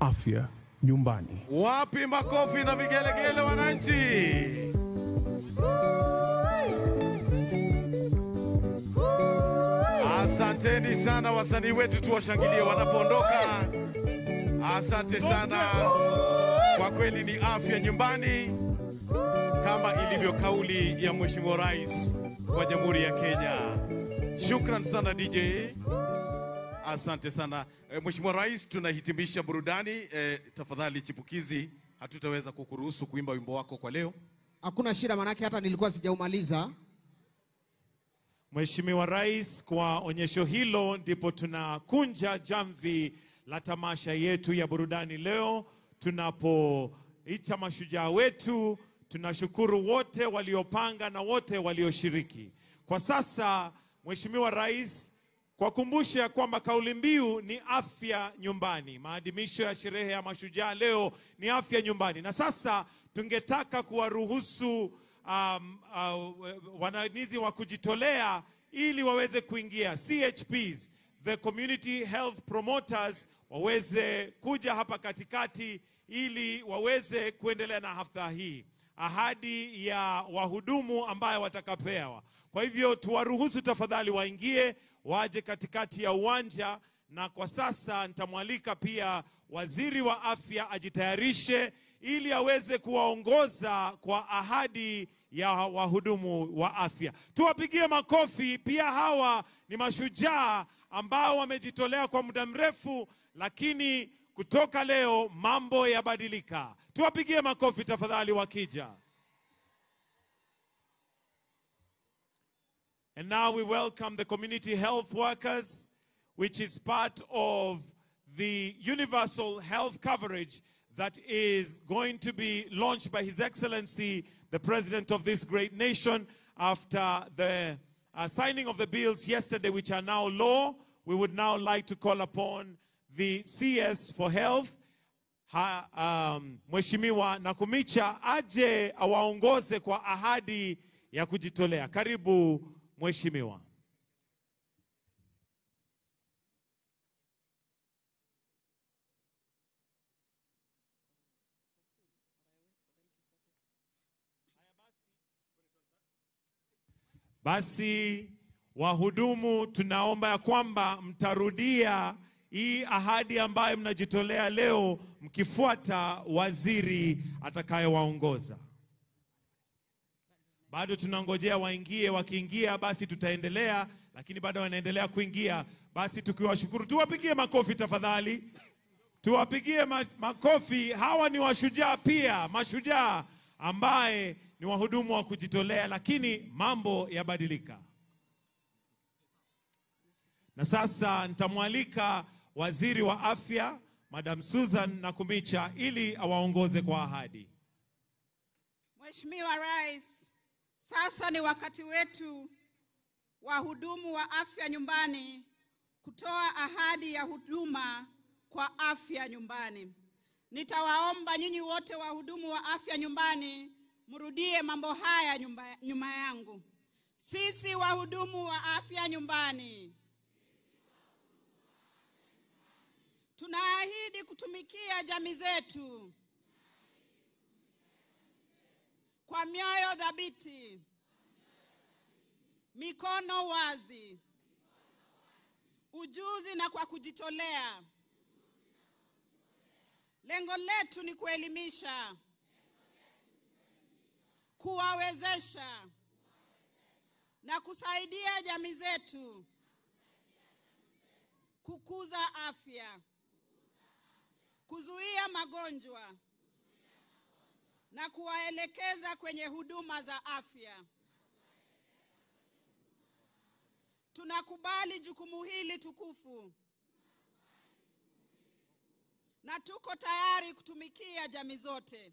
Afya nyumbani. Wapi makofi na vigelegele wananchi? Asanteni sana wasanii wetu, tuwashangilie wanapoondoka. Asante sana. Kwa kweli ni afya nyumbani kama ilivyo kauli ya Mheshimiwa Rais wa Jamhuri ya Kenya. Shukran sana DJ. Asante sana. Mheshimiwa Rais, tunahitimisha burudani. Tafadhali chipukizi, hatutaweza kukuruhusu kuimba wimbo wako kwa leo. Hakuna shida, manake hata nilikuwa sijaumaliza. Mheshimiwa Rais, kwa onyesho hilo ndipo tunakunja jamvi la tamasha yetu ya burudani leo tunapoita mashujaa wetu. Tunashukuru wote waliopanga na wote walioshiriki. Kwa sasa, Mheshimiwa Rais, kwa kumbusha kwamba kauli mbiu ni afya nyumbani. Maadhimisho ya sherehe ya mashujaa leo ni afya nyumbani. Na sasa tungetaka kuwaruhusu wananizi wa kujitolea ili waweze kuingia. CHPs, the community health promoters, waweze kuja hapa katikati ili waweze kuendelea na hafla hii. Ahadi ya wahudumu ambayo watakapewa. Kwa hivyo tuwaruhusu tafadhali waingie, waje katikati ya uwanja, na kwa sasa nitamwalika pia waziri wa afya ajitayarishe ili aweze kuwaongoza kwa ahadi ya wahudumu wa afya. Tuwapigie makofi. Pia hawa ni mashujaa ambao wamejitolea kwa muda mrefu, lakini kutoka leo mambo yabadilika. Tuwapigie makofi tafadhali wakija. And now we welcome the community health workers, which is part of the universal health coverage that is going to be launched by His Excellency, the President of this great nation, after the signing of the bills yesterday, which are now law. We would now like to call upon the CS for Health, Mheshimiwa Nakumicha, aje awaongoze kwa ahadi ya kujitolea. Karibu Mheshimiwa. Basi wahudumu, tunaomba ya kwamba mtarudia hii ahadi ambayo mnajitolea leo mkifuata waziri atakayewaongoza. Bado tunangojea waingie. Wakiingia basi tutaendelea, lakini bado wanaendelea kuingia. Basi tukiwashukuru, tuwapigie makofi tafadhali. Tuwapigie makofi. Hawa ni washujaa pia, mashujaa ambaye ni wahudumu wa kujitolea, lakini mambo yabadilika. Na sasa nitamwalika waziri wa afya, Madam Susan Nakumicha, ili awaongoze kwa ahadi. Mheshimiwa Rais, sasa ni wakati wetu wahudumu wa afya nyumbani kutoa ahadi ya huduma kwa afya nyumbani. Nitawaomba nyinyi wote wahudumu wa afya nyumbani mrudie mambo haya nyuma yangu. Sisi wahudumu wa afya nyumbani tunaahidi kutumikia jamii zetu kwa mioyo thabiti, mikono wazi, ujuzi na kwa kujitolea. Lengo letu ni kuelimisha, kuwawezesha na kusaidia jamii zetu kukuza afya, kuzuia magonjwa na kuwaelekeza kwenye huduma za afya. Tunakubali jukumu hili tukufu na tuko tayari kutumikia jamii zote.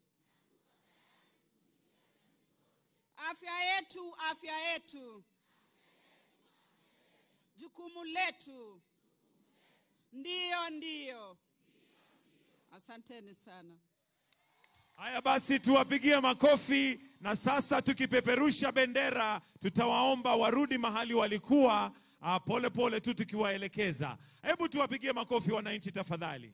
Afya yetu, afya yetu. Jukumu letu. Ndiyo, ndiyo. Asanteni sana. Haya basi tuwapigie makofi, na sasa tukipeperusha bendera tutawaomba warudi mahali walikuwa pole pole tu tukiwaelekeza. Hebu tuwapigie makofi wananchi tafadhali.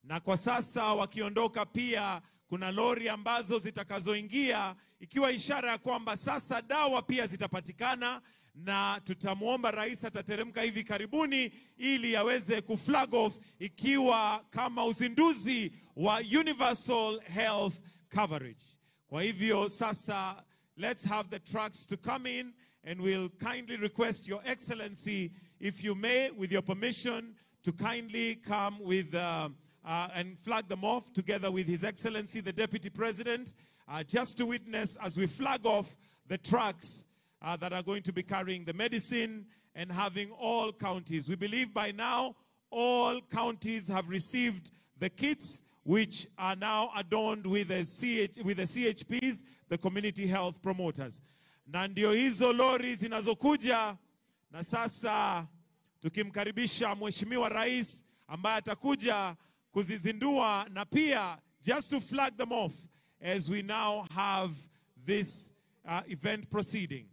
Na kwa sasa wakiondoka pia kuna lori ambazo zitakazoingia, ikiwa ishara ya kwamba sasa dawa pia zitapatikana, na tutamuomba rais atateremka hivi karibuni ili aweze kuflag off ikiwa kama uzinduzi wa universal health coverage. Kwa hivyo sasa let's have the trucks to come in, and we'll kindly request Your Excellency, if you may, with your permission, to kindly come with and flag them off together with His Excellency, the Deputy President, just to witness as we flag off the trucks that are going to be carrying the medicine and having all counties. We believe by now all counties have received the kits, which are now adorned with the CHPs, the community health promoters. Na ndio hizo lori zinazokuja, na sasa tukimkaribisha Mheshimiwa Rais ambaye atakuja kuzizindua, na pia just to flag them off as we now have this event proceeding.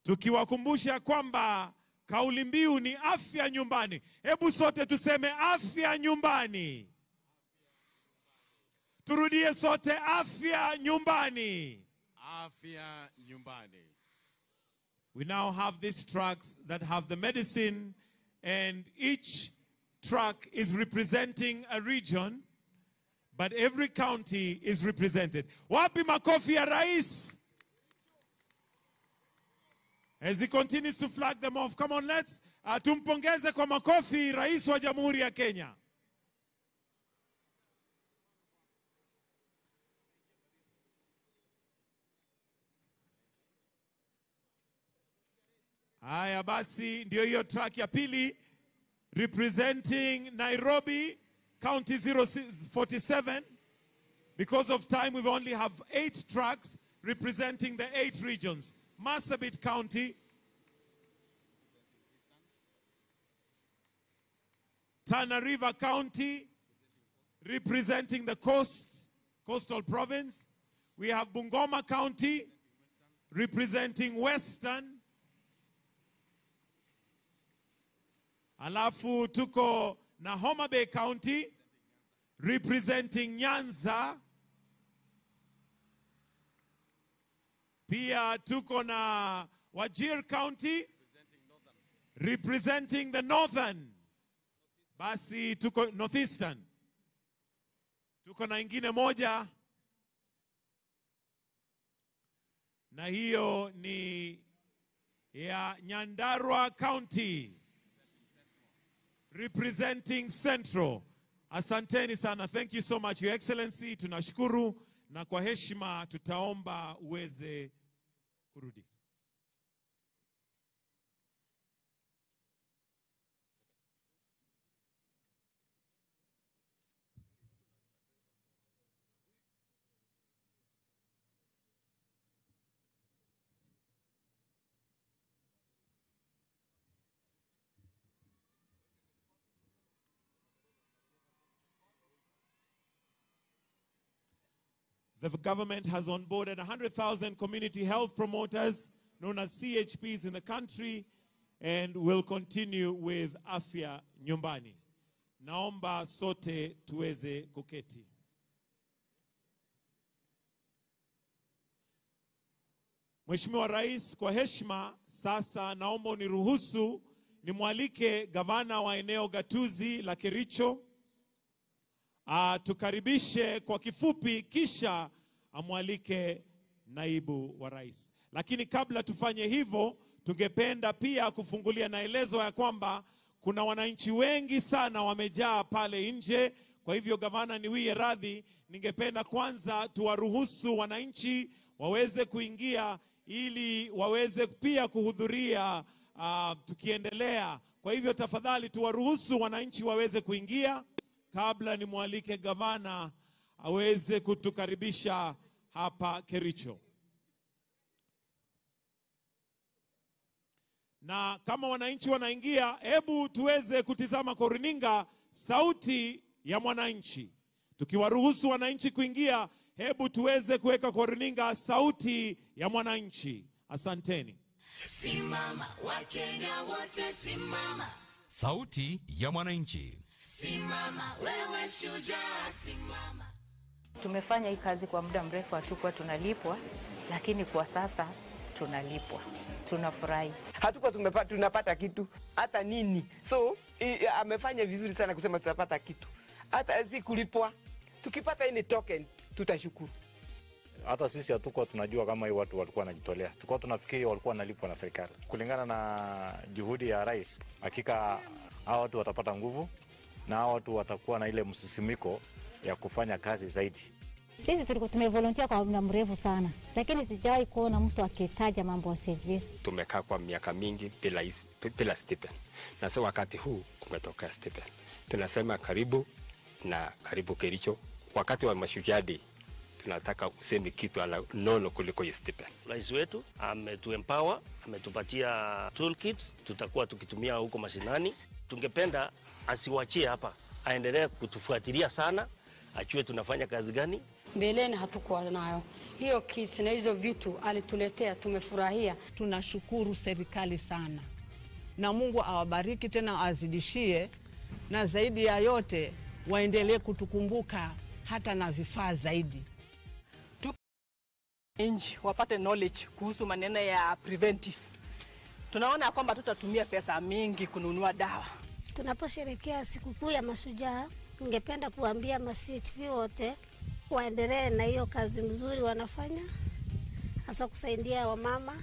Tukiwakumbusha kwamba kauli mbiu ni afya nyumbani. Hebu sote tuseme afya nyumbani. Turudie sote afya nyumbani. Afya nyumbani. We now have these trucks that have the medicine, and each truck is representing a region, but every county is represented. Wapi makofi ya Rais? As he continues to flag them off. Come on, let's tumpongeze kwa makofi Rais wa Jamhuri ya Kenya. Haya basi, ndio hiyo track ya pili representing Nairobi County 047. Because of time, we only have 8 tracks representing the 8 regions. Marsabit County, Tana River County, representing the coastal province. We have Bungoma County, representing Western. Alafu tuko na Homa Bay County, representing Nyanza. Pia tuko na Wajir County, representing the northern. Basi tuko northeastern. Tuko na ingine moja, na hiyo ni ya Nyandarua County, representing Central. Asanteni sana. Thank you so much, Your Excellency. Tunashukuru, na kwa heshima tutaomba uweze kurudi. The government has onboarded 100,000 community health promoters, known as CHPs, in the country, and will continue with Afya Nyumbani. Naomba sote tuweze kuketi. Mheshimiwa Rais, kwa heshima sasa naomba uniruhusu nimwalike gavana wa eneo gatuzi la Kericho tukaribishe kwa kifupi, kisha amwalike naibu wa rais. Lakini kabla tufanye hivyo, tungependa pia kufungulia naelezo ya kwamba kuna wananchi wengi sana wamejaa pale nje. Kwa hivyo gavana, niwie radhi, ningependa kwanza tuwaruhusu wananchi waweze kuingia ili waweze pia kuhudhuria tukiendelea. Kwa hivyo tafadhali tuwaruhusu wananchi waweze kuingia kabla nimwalike gavana aweze kutukaribisha hapa Kericho. Na kama wananchi wanaingia, hebu tuweze kutizama kwa runinga sauti ya mwananchi. Tukiwaruhusu wananchi kuingia, hebu tuweze kuweka kwa runinga sauti ya mwananchi. Asanteni. Simama Wakenya wote, simama. Sauti ya mwananchi. Simama wewe shujaa, simama. Tumefanya hii kazi kwa muda mrefu, hatukuwa tunalipwa, lakini kwa sasa tunalipwa. Tunafurahi. Hatukuwa tunapata kitu hata nini. So amefanya vizuri sana kusema tutapata kitu. Hata si kulipwa. Tukipata ini token tutashukuru. hata sisi hatukuwa tunajua kama hii watu walikuwa wanajitolea. Tulikuwa tunafikiri walikuwa wanalipwa na serikali. Kulingana na juhudi ya rais, hakika hao watu watapata nguvu na hao watu watakuwa na ile msisimiko ya kufanya kazi zaidi. Sisi tulikuwa tumevolunteer kwa muda mrefu sana, lakini sijawahi kuona mtu akitaja mambo ya service. Tumekaa kwa miaka mingi bila stipend. Na sasa wakati huu kumetokea stipend. Tunasema karibu na karibu Kericho. Wakati wa Mashujaa Day tunataka useme kitu ala nono kuliko ya stipend. Rais wetu ametuempower, ametupatia toolkit, tutakuwa tukitumia huko mashinani. Tungependa asiwachie hapa, aendelee kutufuatilia sana, ajue tunafanya kazi gani. Mbeleni hatukuwa nayo hiyo kits na hizo vitu alituletea, tumefurahia. Tunashukuru serikali sana, na Mungu awabariki tena azidishie, na zaidi ya yote waendelee kutukumbuka hata na vifaa zaidi. Nchi wapate knowledge kuhusu maneno ya preventive. Tunaona kwamba tutatumia pesa mingi kununua dawa. Tunaposherehekea sikukuu ya Mashujaa, ningependa kuambia ma-CHV wote waendelee na hiyo kazi mzuri wanafanya, hasa kusaidia wamama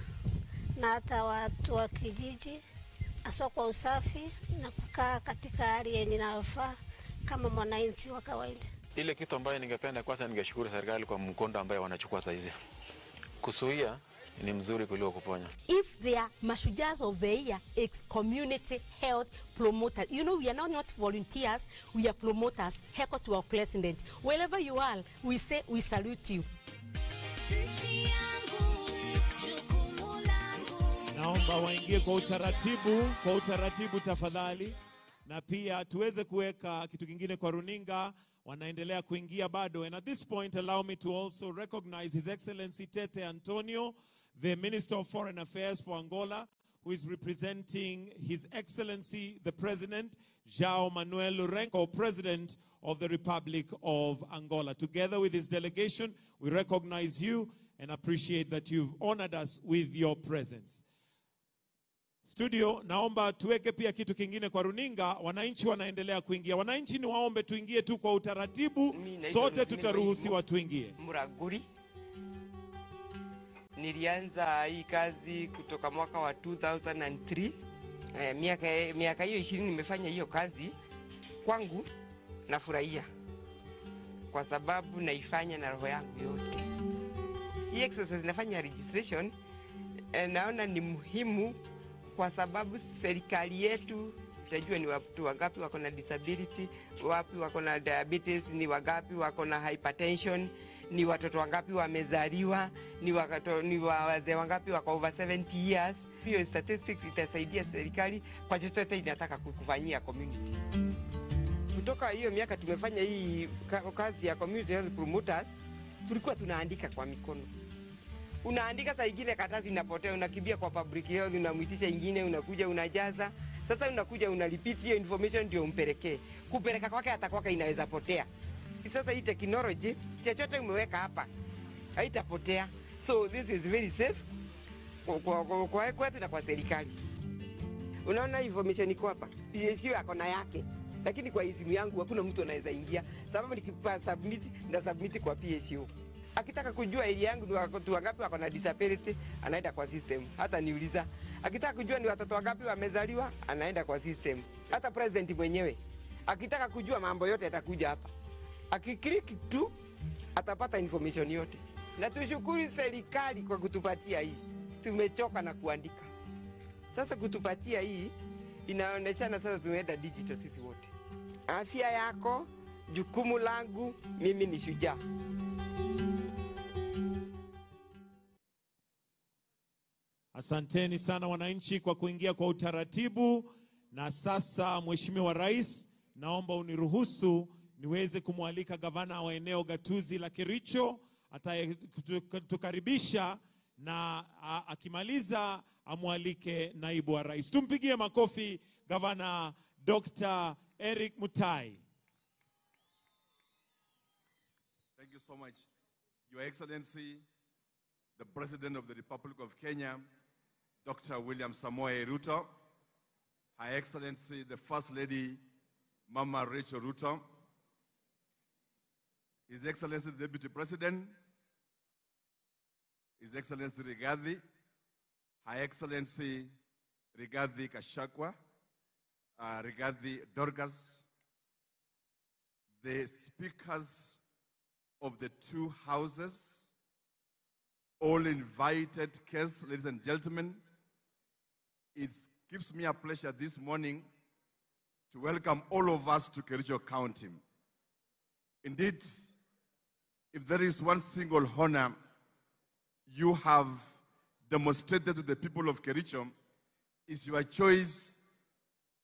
na hata watu wa kijiji, hasa kwa usafi na kukaa katika hali yenye inayofaa kama mwananchi wa kawaida. Ile kitu ambayo ningependa kwanza, ningeshukuru serikali kwa mkondo ambayo wanachukua sasa hizi. Kuzuia ni mzuri kuliko kuponya. If they are Mashujaas of the year, it's community health promoters. You know, we are not volunteers, we are promoters. Heko to our president. Wherever you are, we say we salute you. Naomba waingie kwa utaratibu tafadhali, na pia tuweze kuweka kitu kingine kwa runinga. Wanaendelea kuingia bado. And at this point, allow me to also recognize His Excellency Tete Antonio, the Minister of Foreign Affairs for Angola, who is representing His Excellency, the President, João Manuel Lourenço, President of the Republic of Angola. Together with his delegation, we recognize you and appreciate that you've honored us with your presence. Studio, naomba tuweke pia kitu kingine kwa runinga. Wananchi wanaendelea kuingia. Wananchi ni waombe tuingie tu kwa utaratibu. Sote tutaruhusiwa tuingie. Muraguri. Nilianza hii kazi kutoka mwaka wa 2003. Miaka hiyo 20 nimefanya hiyo kazi. Kwangu nafurahia kwa sababu naifanya na roho yangu yote. Hii exercise nafanya registration, naona ni muhimu kwa sababu serikali yetu itajua ni watu wangapi wako na disability, wapi wako na diabetes, ni wangapi wako na hypertension, ni watoto wangapi wamezaliwa, ni wazee wangapi wako over 70 years. Hiyo statistics itasaidia serikali kwa chochote inataka kufanyia community. Kutoka hiyo miaka tumefanya hii kazi ya community health promoters, tulikuwa tunaandika kwa mikono. Unaandika saa ingine karatasi inapotea, unakimbia kwa public health, unamuitisha ingine, unakuja unajaza. Sasa unakuja unalipitia hiyo information ndio umpelekee. Kupeleka kwake atakwaka inaweza potea. Sasa hii technology, chochote umeweka hapa haitapotea. So this is very safe kwa kwetu na kwa serikali. Unaona information iko hapa. PSU yako na yake. Lakini kwa simu yangu hakuna mtu anaweza ingia. Sababu nikipa submit na submit kwa PSU. Akitaka kujua area yangu ni watu wangapi wako na disability, anaenda kwa system. Hata niuliza. Akitaka kujua ni watoto wangapi wamezaliwa, anaenda kwa system. Hata president mwenyewe akitaka kujua mambo yote atakuja hapa. Akiklik tu atapata information yote. Na tushukuru serikali kwa kutupatia hii. Tumechoka na kuandika. Sasa kutupatia hii inaoneshana sasa tumeenda digital sisi wote. Afya yako, jukumu langu, mimi ni shujaa. Asanteni sana wananchi kwa kuingia kwa utaratibu. Na sasa Mheshimiwa Rais, naomba uniruhusu niweze kumwalika gavana wa eneo gatuzi la Kericho atayetukaribisha, na akimaliza amwalike naibu wa rais. Tumpigie makofi Gavana Dr. Eric Mutai. Thank you so much, Your Excellency, the President of the Republic of Kenya, Dr. William Samoei Ruto, Her Excellency, the First Lady, Mama Rachel Ruto, His Excellency, the Deputy President, His Excellency Rigathi, Her Excellency Rigathi Gachagua, Rigathi Dorcas, the speakers of the two houses, all invited guests, ladies and gentlemen. It gives me a pleasure this morning to welcome all of us to Kericho County. Indeed, if there is one single honor you have demonstrated to the people of Kericho, is your choice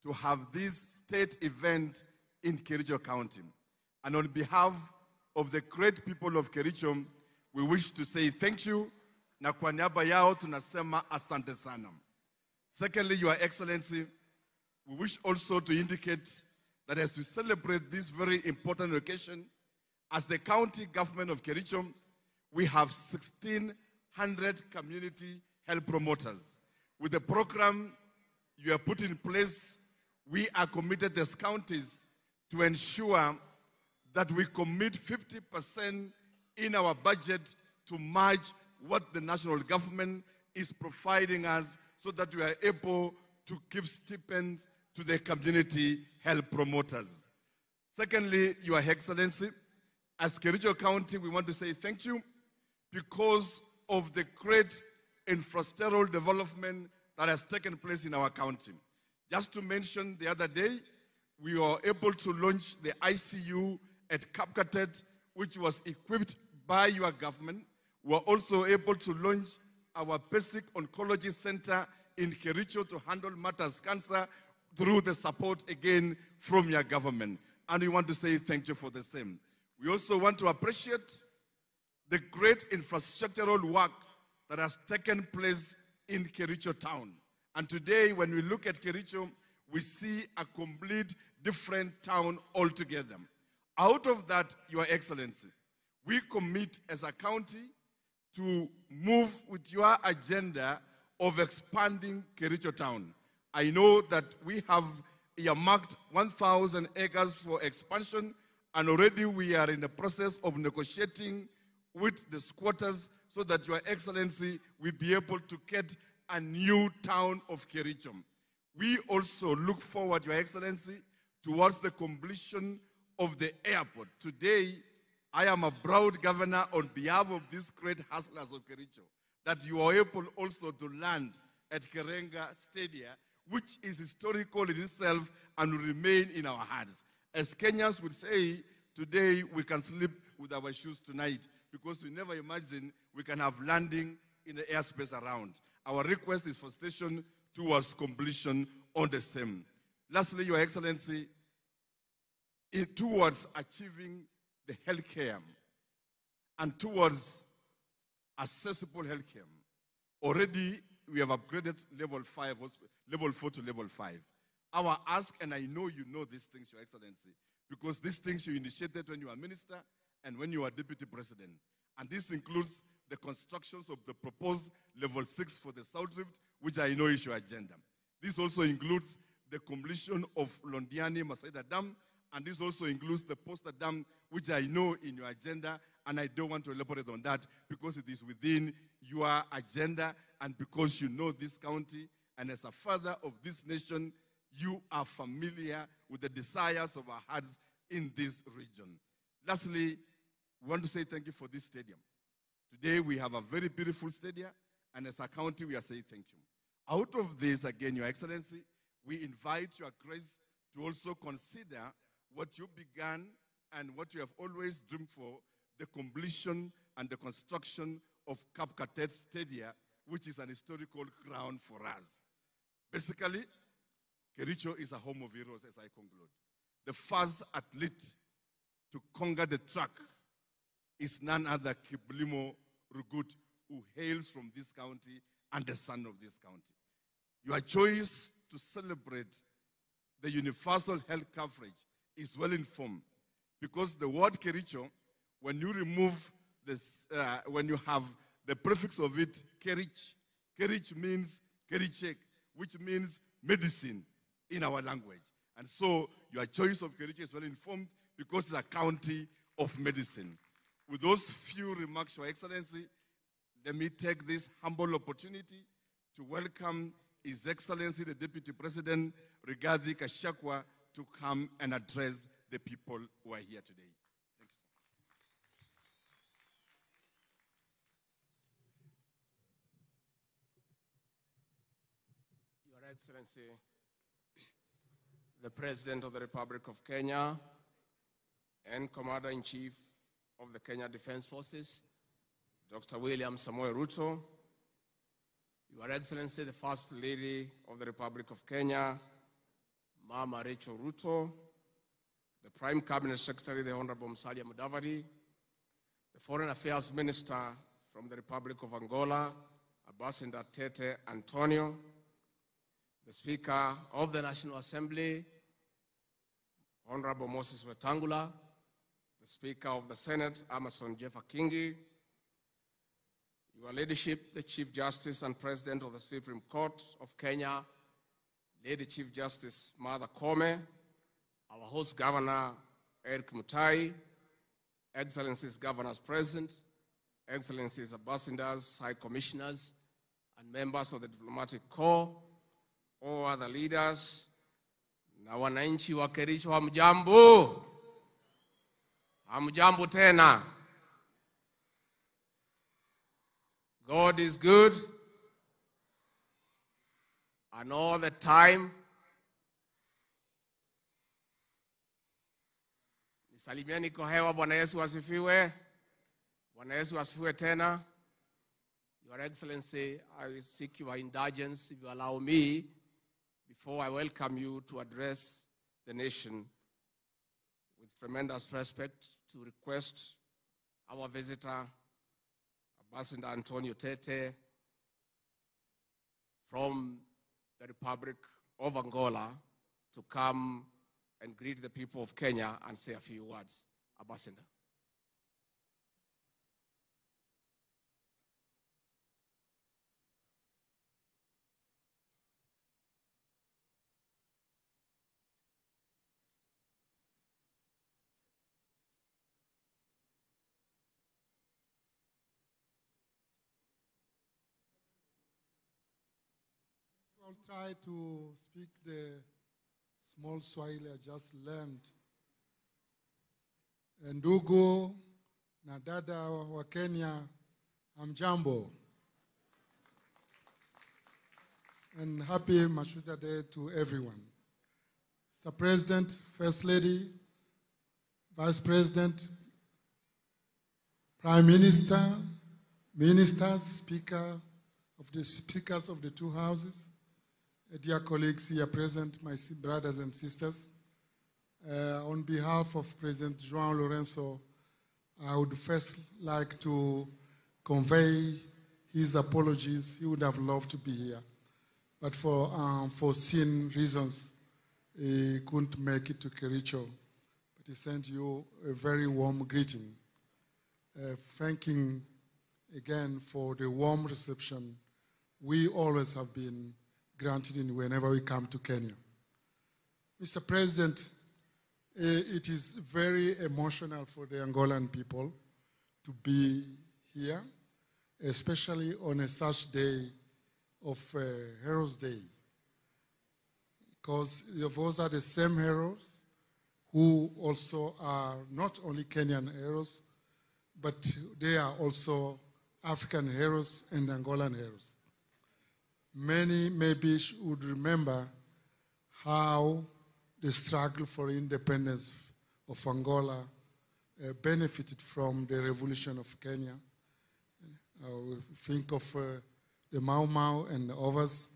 to have this state event in Kericho County. And on behalf of the great people of Kericho, we wish to say thank you, na kwa niaba yao tunasema asante sana. Secondly, Your Excellency, we wish also to indicate that as we celebrate this very important occasion, as the county government of Kericho, we have 1,600 community health promoters. With the program you have put in place, we are committed as counties to ensure that we commit 50% in our budget to match what the national government is providing us so that we are able to give stipends to the community health promoters. Secondly, Your Excellency, as Kericho County, we want to say thank you because of the great infrastructural development that has taken place in our county. Just to mention, the other day, we were able to launch the ICU at Kapkatet, which was equipped by your government. We were also able to launch our basic oncology center in Kericho to handle matters cancer through the support again from your government. And we want to say thank you for the same. We also want to appreciate the great infrastructural work that has taken place in Kericho town. And today, when we look at Kericho, we see a complete different town altogether. Out of that, Your Excellency, we commit as a county to move with your agenda of expanding Kericho town. I know that we have earmarked 1,000 acres for expansion, and already we are in the process of negotiating with the squatters so that Your Excellency will be able to get a new town of Kericho. We also look forward, Your Excellency, towards the completion of the airport. Today, I am a proud governor on behalf of these great hustlers of Kericho, that you are able also to land at Karenga Stadium, which is historical in itself and will remain in our hearts. As Kenyans would say, today we can sleep with our shoes tonight because we never imagined we can have landing in the airspace around. Our request is for station towards completion on the same. Lastly, Your Excellency, towards achieving the healthcare and towards accessible healthcare, already we have upgraded level 4 to level 5. Our ask, and I know you know these things, Your Excellency, because these things you initiated when you were minister and when you were deputy president. And this includes the constructions of the proposed level 6 for the South Rift, which I know is your agenda. This also includes the completion of Londiani Masaida Dam, and this also includes the Poster Dam, which I know in your agenda, and I don't want to elaborate on that because it is within your agenda and because you know this county, and as a father of this nation, you are familiar with the desires of our hearts in this region. Lastly, we want to say thank you for this stadium. Today we have a very beautiful stadium, and as a county we are saying thank you. Out of this, again, Your Excellency, we invite Your Grace to also consider what you began and what you have always dreamed for, the completion and the construction of Kapkatet Stadium, which is an historical ground for us. Basically, Kericho is a home of heroes, as I conclude. The first athlete to conquer the track is none other Kiblimo Rugut, who hails from this county and the son of this county. Your choice to celebrate the universal health coverage is well informed because the word Kericho, when you remove this, when you have the prefix of it, Kerich, Kerich means Kerichek, which means medicine in our language. And so your choice of Kericho is well informed because it's a county of medicine. With those few remarks, Your Excellency, let me take this humble opportunity to welcome His Excellency the Deputy President Rigathi Gachagua to come and address the people who are here today. Thank you, sir. Your Excellency, the President of the Republic of Kenya and Commander-in-Chief of the Kenya Defense Forces, Dr. William Samoei Ruto, Your Excellency, the First Lady of the Republic of Kenya, Mama Rachel Ruto, the Prime Cabinet Secretary, the Honorable Musalia Mudavadi, the Foreign Affairs Minister from the Republic of Angola, Ambassador Tete Antonio, the Speaker of the National Assembly, Honorable Moses Wetangula, the Speaker of the Senate, Amason Jeffa Kingi, Your Ladyship, the Chief Justice and President of the Supreme Court of Kenya, Lady Chief Justice Martha Koome, our host Governor Eric Mutai, Excellencies Governors Present, Excellencies Ambassadors, High Commissioners, and members of the Diplomatic Corps, all other leaders, na wananchi wa Kericho, hamjambo. Hamjambo tena. God is good, and all the time. Nisalimieni kwa hewa. Bwana Yesu asifiwe. Bwana Yesu asifiwe tena. Your Excellency, I will seek your indulgence, if you allow me, before I welcome you to address the nation with tremendous respect, to request our visitor, Ambassador Antonio Tete, from the Republic of Angola, to come and greet the people of Kenya and say a few words. Ambassador. I'll try to speak the small Swahili I just learned. Ndugu na dada wa Kenya, hamjambo. And happy Mashuta Day to everyone. Mr. President, First Lady, Vice President, Prime Minister, Ministers, Speakers of the two houses, dear colleagues here present, my brothers and sisters, on behalf of President João Lourenço, I would first like to convey his apologies. He would have loved to be here, but for foreseen reasons, he couldn't make it to Kericho. But he sent you a very warm greeting, thanking again for the warm reception we always have been granted in whenever we come to Kenya. Mr. President, it is very emotional for the Angolan people to be here, especially on a such day of Heroes Day, because those are the same heroes who also are not only Kenyan heroes, but they are also African heroes and Angolan heroes. Many maybe would remember how the struggle for independence of Angola benefited from the revolution of Kenya. Think of the Mau Mau and others.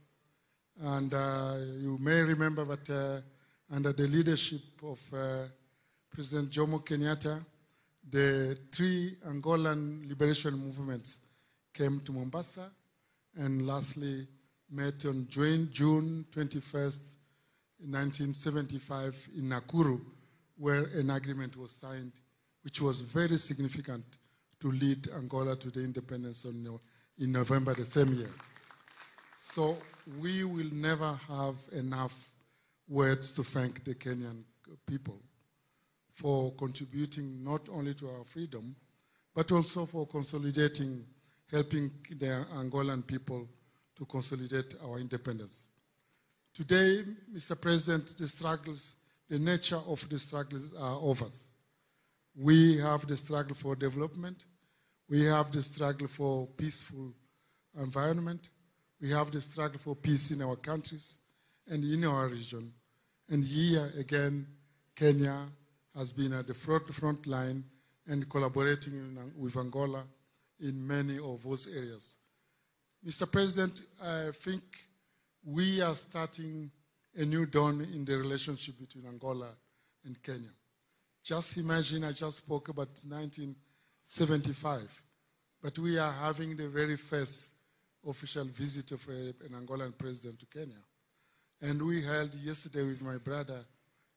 And you may remember that under the leadership of President Jomo Kenyatta, the three Angolan liberation movements came to Mombasa and lastly met on June 21st, 1975 in Nakuru, where an agreement was signed, which was very significant to lead Angola to the independence in November the same year. So we will never have enough words to thank the Kenyan people for contributing not only to our freedom, but also for consolidating helping the Angolan people to consolidate our independence. Today, Mr. President, the nature of the struggles are over. We have the struggle for development. We have the struggle for peaceful environment. We have the struggle for peace in our countries and in our region. And here again, Kenya has been at the front line and collaborating with Angola in many of those areas. Mr. President, I think we are starting a new dawn in the relationship between Angola and Kenya. Just imagine, I just spoke about 1975, but we are having the very first official visit of an Angolan president to Kenya. And we held yesterday with my brother,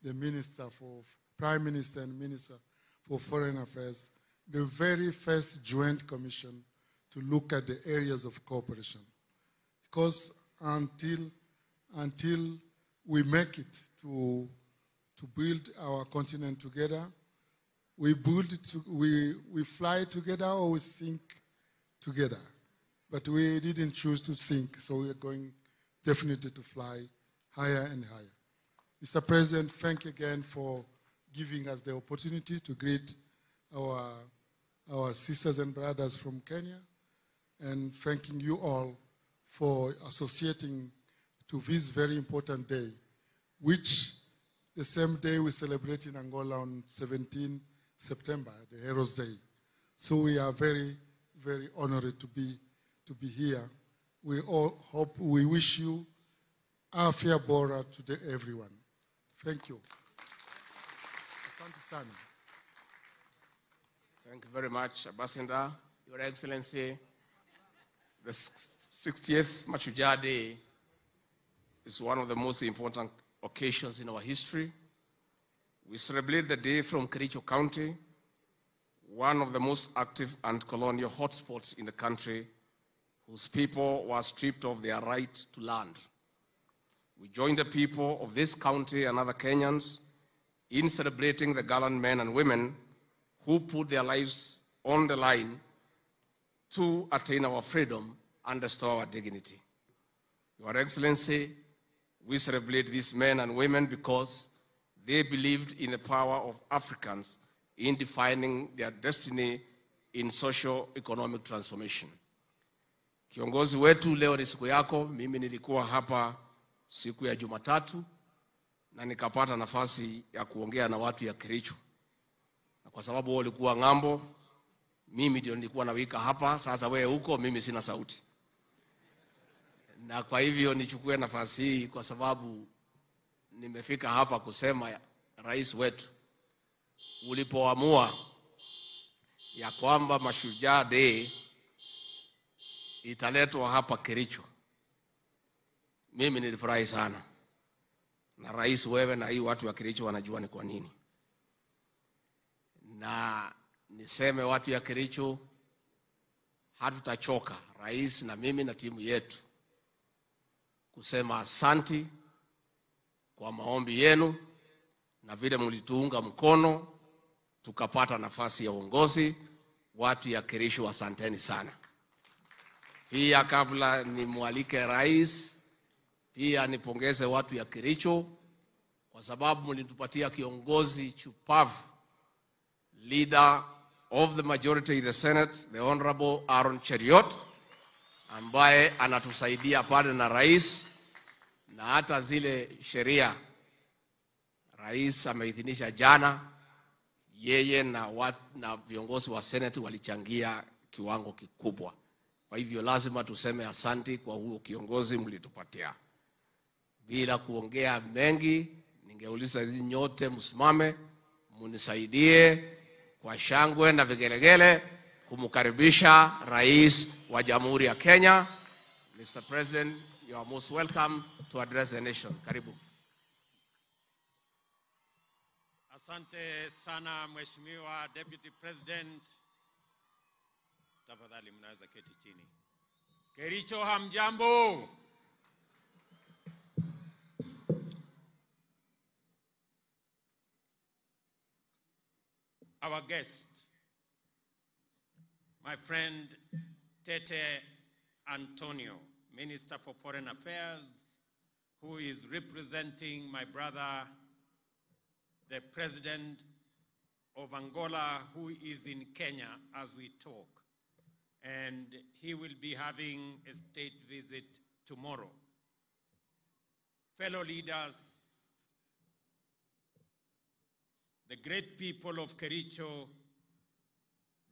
the Prime Minister and Minister for Foreign Affairs, the very first joint commission to look at the areas of cooperation. Because until we make it to build our continent together, we fly together or we sink together. But we didn't choose to sink, so we are going definitely to fly higher and higher. Mr. President, thank you again for giving us the opportunity to greet our sisters and brothers from Kenya, and thanking you all for associating to this very important day, which the same day we celebrate in Angola on 17 September, the Heroes' Day. So we are very, very honored to be here. We wish you afya bora to everyone. Thank you. Asante sana. Thank you very much, Ambassador. Your Excellency, the 60th Mashujaa Day is one of the most important occasions in our history. We celebrate the day from Kericho County, one of the most active and colonial hotspots in the country, whose people were stripped of their right to land. We join the people of this county and other Kenyans in celebrating the gallant men and women who put their lives on the line to attain our freedom and restore our dignity. Your Excellency, we celebrate these men and women because they believed in the power of Africans in defining their destiny in socio-economic transformation. Kiongozi wetu, leo ni siku yako. Mimi nilikuwa hapa siku ya Jumatatu na nikapata nafasi ya kuongea na watu ya Kericho. Na kwa sababu wao walikuwa ng'ambo, mimi ndio nilikuwa nawika hapa. Sasa wewe huko, mimi sina sauti. Na kwa hivyo nichukue nafasi hii kwa sababu nimefika hapa kusema rais wetu, ulipoamua ya kwamba Mashujaa Day italetwa hapa Kericho, mimi nilifurahi sana. Na rais, wewe na hii watu wa Kericho wanajua ni kwa nini. Na niseme watu ya Kericho, hatutachoka, rais na mimi na timu yetu, kusema asanti kwa maombi yenu na vile mlituunga mkono tukapata nafasi ya uongozi. Watu ya Kericho, asanteni sana. Pia kabla nimwalike rais, pia nipongeze watu ya Kericho kwa sababu mlitupatia kiongozi chupavu, leader of the majority in the Senate, the Honorable Aaron Cheriot, ambaye anatusaidia pale na rais, na hata zile sheria rais ameidhinisha jana, yeye na viongozi wa Senate walichangia kiwango kikubwa. Kwa hivyo lazima tuseme asanti kwa huo kiongozi mlitupatia. Bila kuongea mengi, ningeuliza hizi nyote msimame munisaidie kwa shangwe na vigelegele kumkaribisha rais wa Jamhuri ya Kenya. Mr. President, you are most welcome to address the nation. Karibu. Asante sana Mheshimiwa Deputy President. Tafadhali mnaweza keti chini. Kericho, hamjambo? Our guest, my friend Tete Antonio, Minister for Foreign Affairs, who is representing my brother, the President of Angola, who is in Kenya as we talk. And he will be having a state visit tomorrow. Fellow leaders, the great people of Kericho,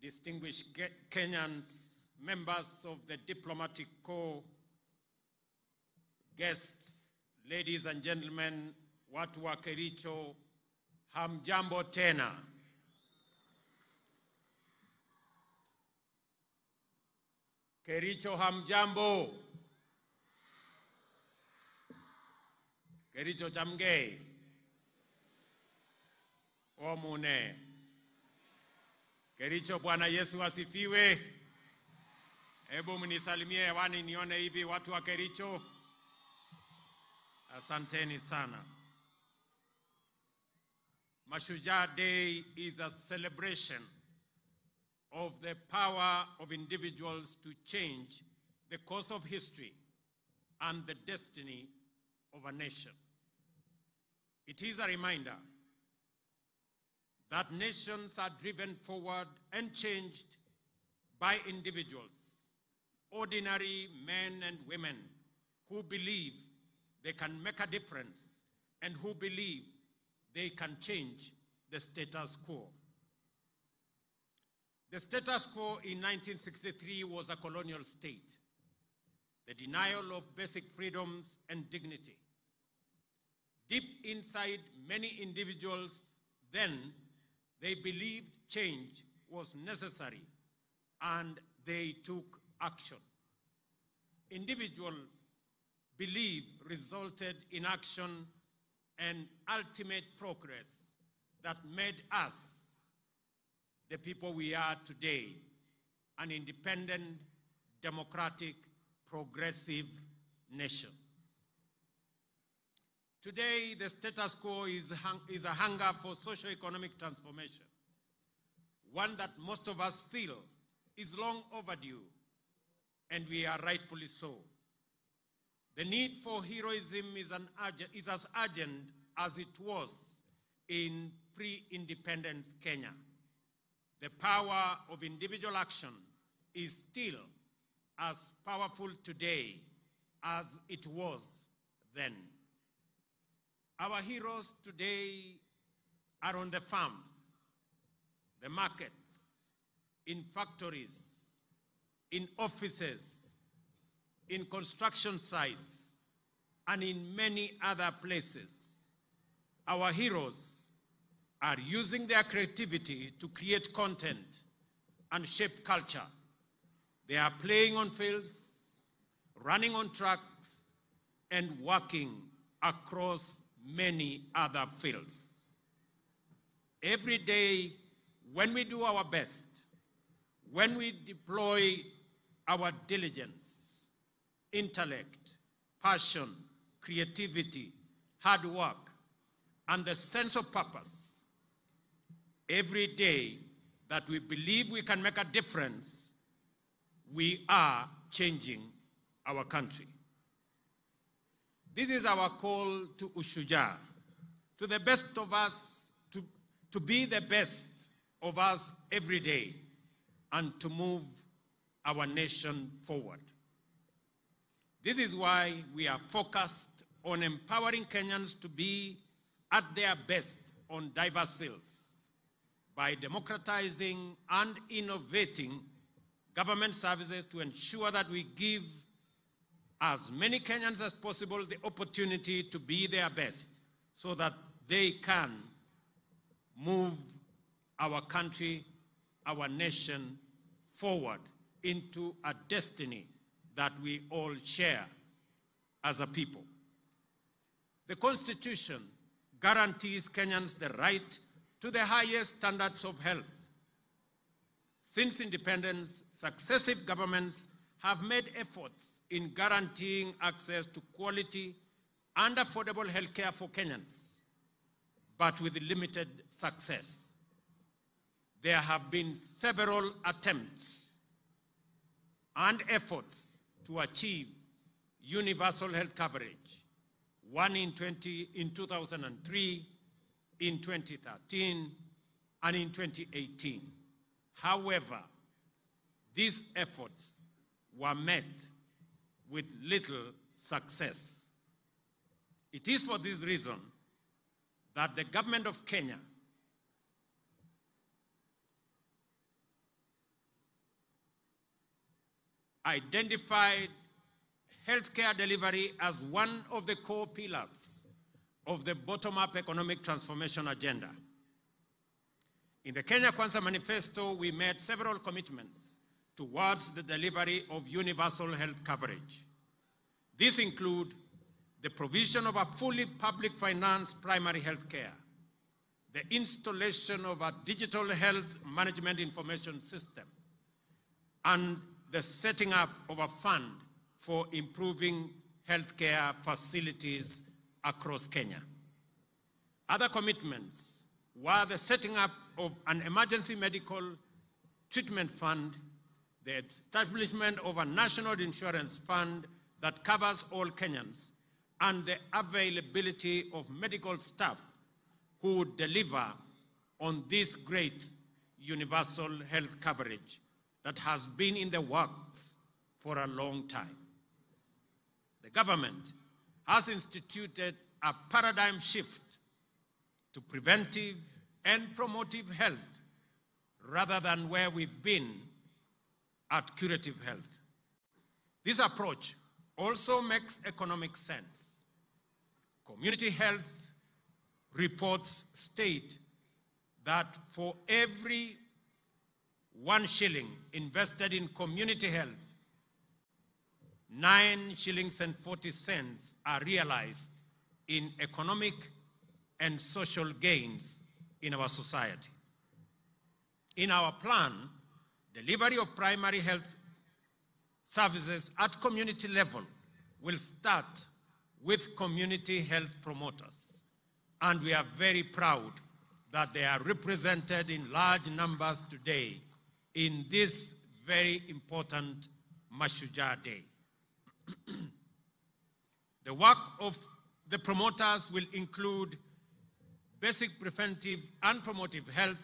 distinguished Kenyans, members of the diplomatic corps, guests, ladies and gentlemen, watu wa Kericho, hamjambo tena. Kericho hamjambo. Kericho chamgei. Omune. Kericho Bwana Yesu asifiwe. Hebu mnisalimie hewani nione hivi watu wa Kericho. Asanteni sana. Mashujaa Day is a celebration of the power of individuals to change the course of history and the destiny of a nation. It is a reminder that nations are driven forward and changed by individuals, ordinary men and women who believe they can make a difference and who believe they can change the status quo. The status quo in 1963 was a colonial state, the denial of basic freedoms and dignity. Deep inside many individuals then, they believed change was necessary and they took action. Individuals belief resulted in action and ultimate progress that made us the people we are today, an independent, democratic, progressive nation. Today, the status quo is a hunger for socio-economic transformation, one that most of us feel is long overdue, and we are rightfully so. The need for heroism is as urgent as it was in pre-independence Kenya. The power of individual action is still as powerful today as it was then. Our heroes today are on the farms, the markets, in factories, in offices, in construction sites, and in many other places. Our heroes are using their creativity to create content and shape culture. They are playing on fields, running on tracks, and working across many other fields. Every day, when we do our best, when we deploy our diligence, intellect, passion, creativity, hard work, and the sense of purpose, every day that we believe we can make a difference, we are changing our country. This is our call to Ushujaa, to the best of us, to be the best of us every day, and to move our nation forward. This is why we are focused on empowering Kenyans to be at their best on diverse fields by democratizing and innovating government services to ensure that we give as many Kenyans as possible the opportunity to be their best so that they can move our country, our nation forward into a destiny that we all share as a people. The Constitution guarantees Kenyans the right to the highest standards of health. Since independence, successive governments have made efforts in guaranteeing access to quality and affordable health care for Kenyans, but with limited success. There have been several attempts and efforts to achieve universal health coverage, one in 2003, in 2013, and in 2018. However, these efforts were met with little success. It is for this reason that the government of Kenya identified healthcare delivery as one of the core pillars of the bottom-up economic transformation agenda. In the Kenya Kwanza Manifesto, we made several commitments towards the delivery of universal health coverage. These include the provision of a fully public financed primary health care, the installation of a digital health management information system, and the setting up of a fund for improving healthcare facilities across Kenya. Other commitments were the setting up of an emergency medical treatment fund, the establishment of a national insurance fund that covers all Kenyans, and the availability of medical staff who would deliver on this great universal health coverage that has been in the works for a long time. The government has instituted a paradigm shift to preventive and promotive health rather than where we've been at curative health. This approach also makes economic sense. Community health reports state that for every 1 shilling invested in community health, 9 shillings and 40 cents are realized in economic and social gains in our society. In our plan, delivery of primary health services at community level will start with community health promoters. And we are very proud that they are represented in large numbers today in this very important Mashujaa Day. The work of the promoters will include basic preventive and promotive health,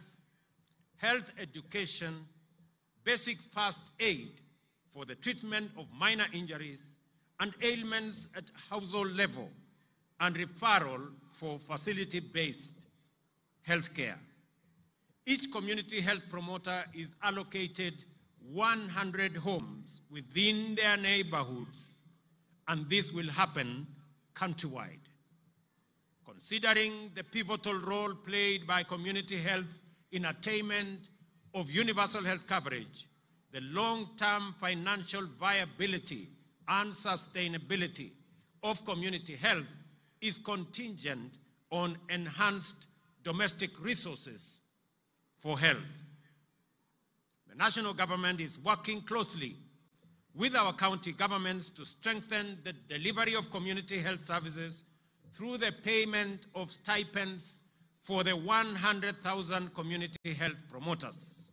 health education, basic first aid for the treatment of minor injuries and ailments at household level, and referral for facility-based health care. Each community health promoter is allocated 100 homes within their neighborhoods, and this will happen countrywide. Considering the pivotal role played by community health in attainment of universal health coverage, the long-term financial viability and sustainability of community health is contingent on enhanced domestic resources for health. The national government is working closely with our county governments to strengthen the delivery of community health services through the payment of stipends for the 100,000 community health promoters.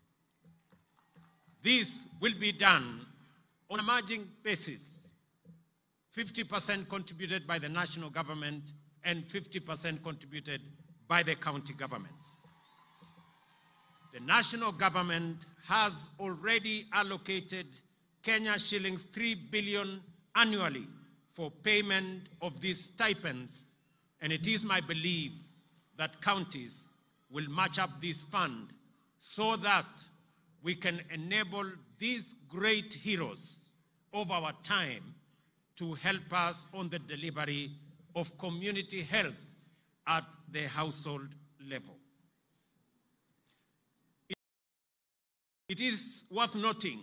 This will be done on a margin basis, 50% contributed by the national government and 50% contributed by the county governments. The national government has already allocated Kenya shillings 3 billion annually for payment of these stipends, and it is my belief that counties will match up this fund so that we can enable these great heroes of our time to help us on the delivery of community health at the household level. It is worth noting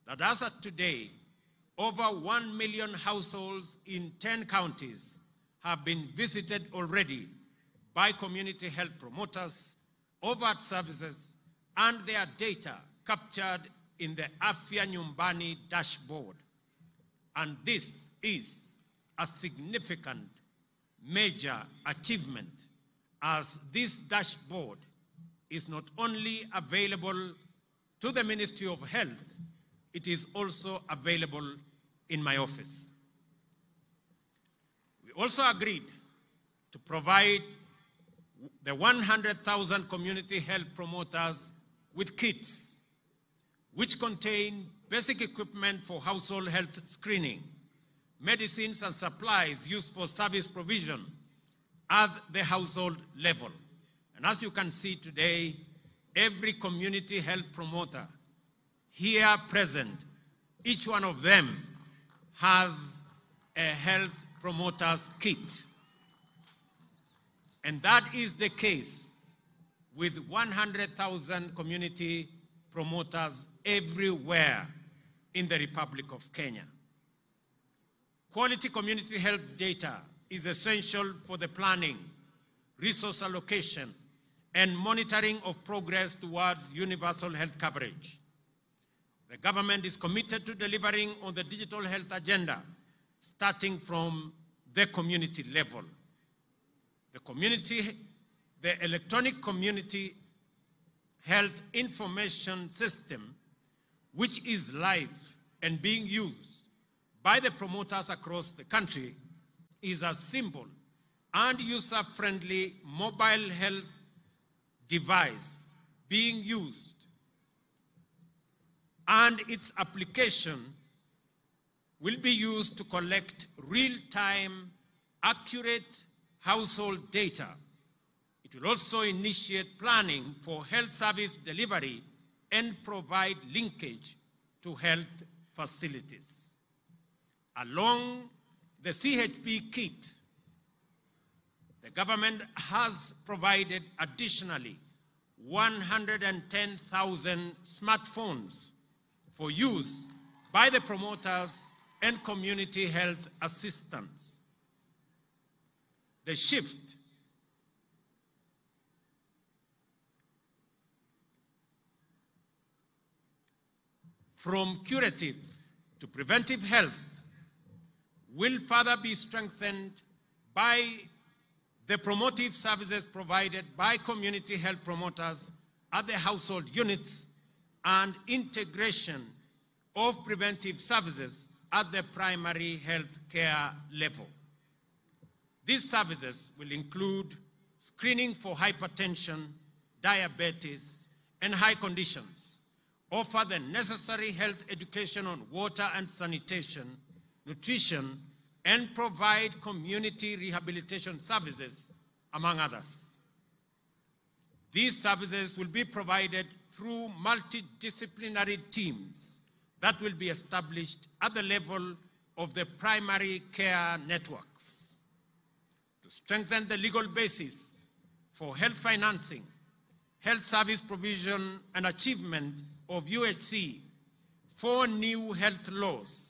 that as of today, over 1 million households in 10 counties have been visited already by community health promoters, overt services, and their data captured in the Afya Nyumbani dashboard. And this is a significant major achievement, as this dashboard is not only available to the Ministry of Health, it is also available in my office. We also agreed to provide the 100,000 community health promoters with kits, which contain basic equipment for household health screening, medicines and supplies used for service provision at the household level. And as you can see today, every community health promoter here present, each one of them has a health promoter's kit. And that is the case with 100,000 community promoters everywhere in the Republic of Kenya. Quality community health data is essential for the planning, resource allocation, and monitoring of progress towards universal health coverage. The government is committed to delivering on the digital health agenda, starting from the community level. The electronic community health information system, which is live and being used by the promoters across the country, is a simple and user-friendly mobile health device being used, and its application will be used to collect real-time, accurate household data. It will also initiate planning for health service delivery and provide linkage to health facilities. Along the CHP kit, the government has provided additionally 110,000 smartphones for use by the promoters and community health assistants. The shift from curative to preventive health will further be strengthened by the promotive services provided by community health promoters at the household units and integration of preventive services at the primary health care level. These services will include screening for hypertension, diabetes, and high conditions, offer the necessary health education on water and sanitation, nutrition, and provide community rehabilitation services, among others. These services will be provided through multidisciplinary teams that will be established at the level of the primary care networks. To strengthen the legal basis for health financing, health service provision, and achievement of UHC, 4 new health laws,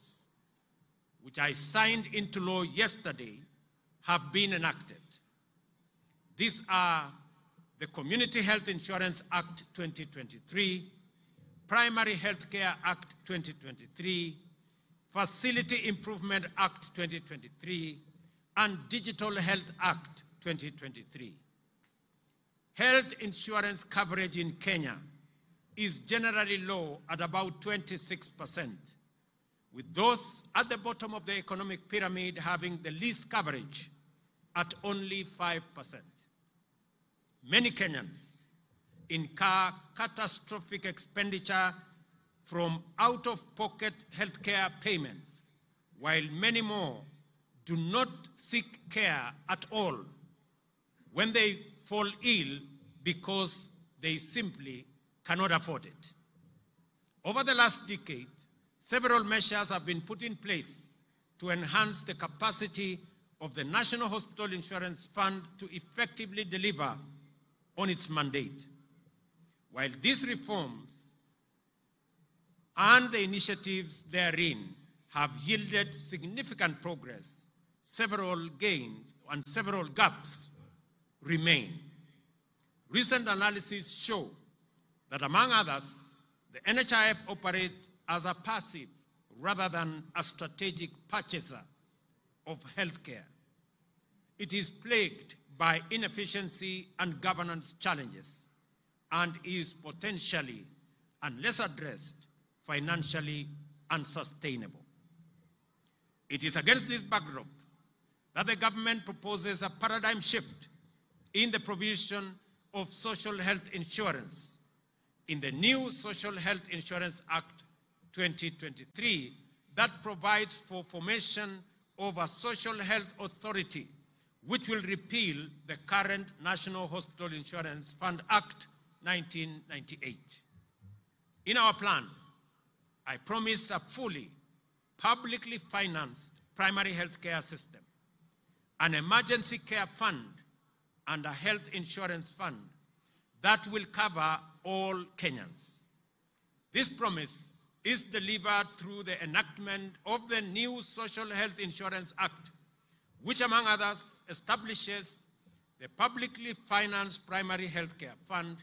which I signed into law yesterday, have been enacted. These are the Community Health Insurance Act 2023, Primary Health Care Act 2023, Facility Improvement Act 2023, and Digital Health Act 2023. Health insurance coverage in Kenya is generally low at about 26%, with those at the bottom of the economic pyramid having the least coverage at only 5%. Many Kenyans incur catastrophic expenditure from out-of-pocket healthcare payments, while many more do not seek care at all when they fall ill because they simply cannot afford it. Over the last decade, several measures have been put in place to enhance the capacity of the National Hospital Insurance Fund to effectively deliver on its mandate. While these reforms and the initiatives therein have yielded significant progress, several gains and several gaps remain. Recent analyses show that, among others, the NHIF operates as a passive rather than a strategic purchaser of healthcare. It is plagued by inefficiency and governance challenges and is potentially, unless addressed, financially unsustainable. It is against this backdrop that the government proposes a paradigm shift in the provision of social health insurance in the new Social Health Insurance Act 2023 that provides for formation of a social health authority which will repeal the current National Hospital Insurance Fund Act 1998. In our plan, I promise a fully publicly financed primary health care system, an emergency care fund, and a health insurance fund that will cover all Kenyans. This promise is delivered through the enactment of the new Social Health Insurance Act, which, among others, establishes the publicly financed primary health care fund,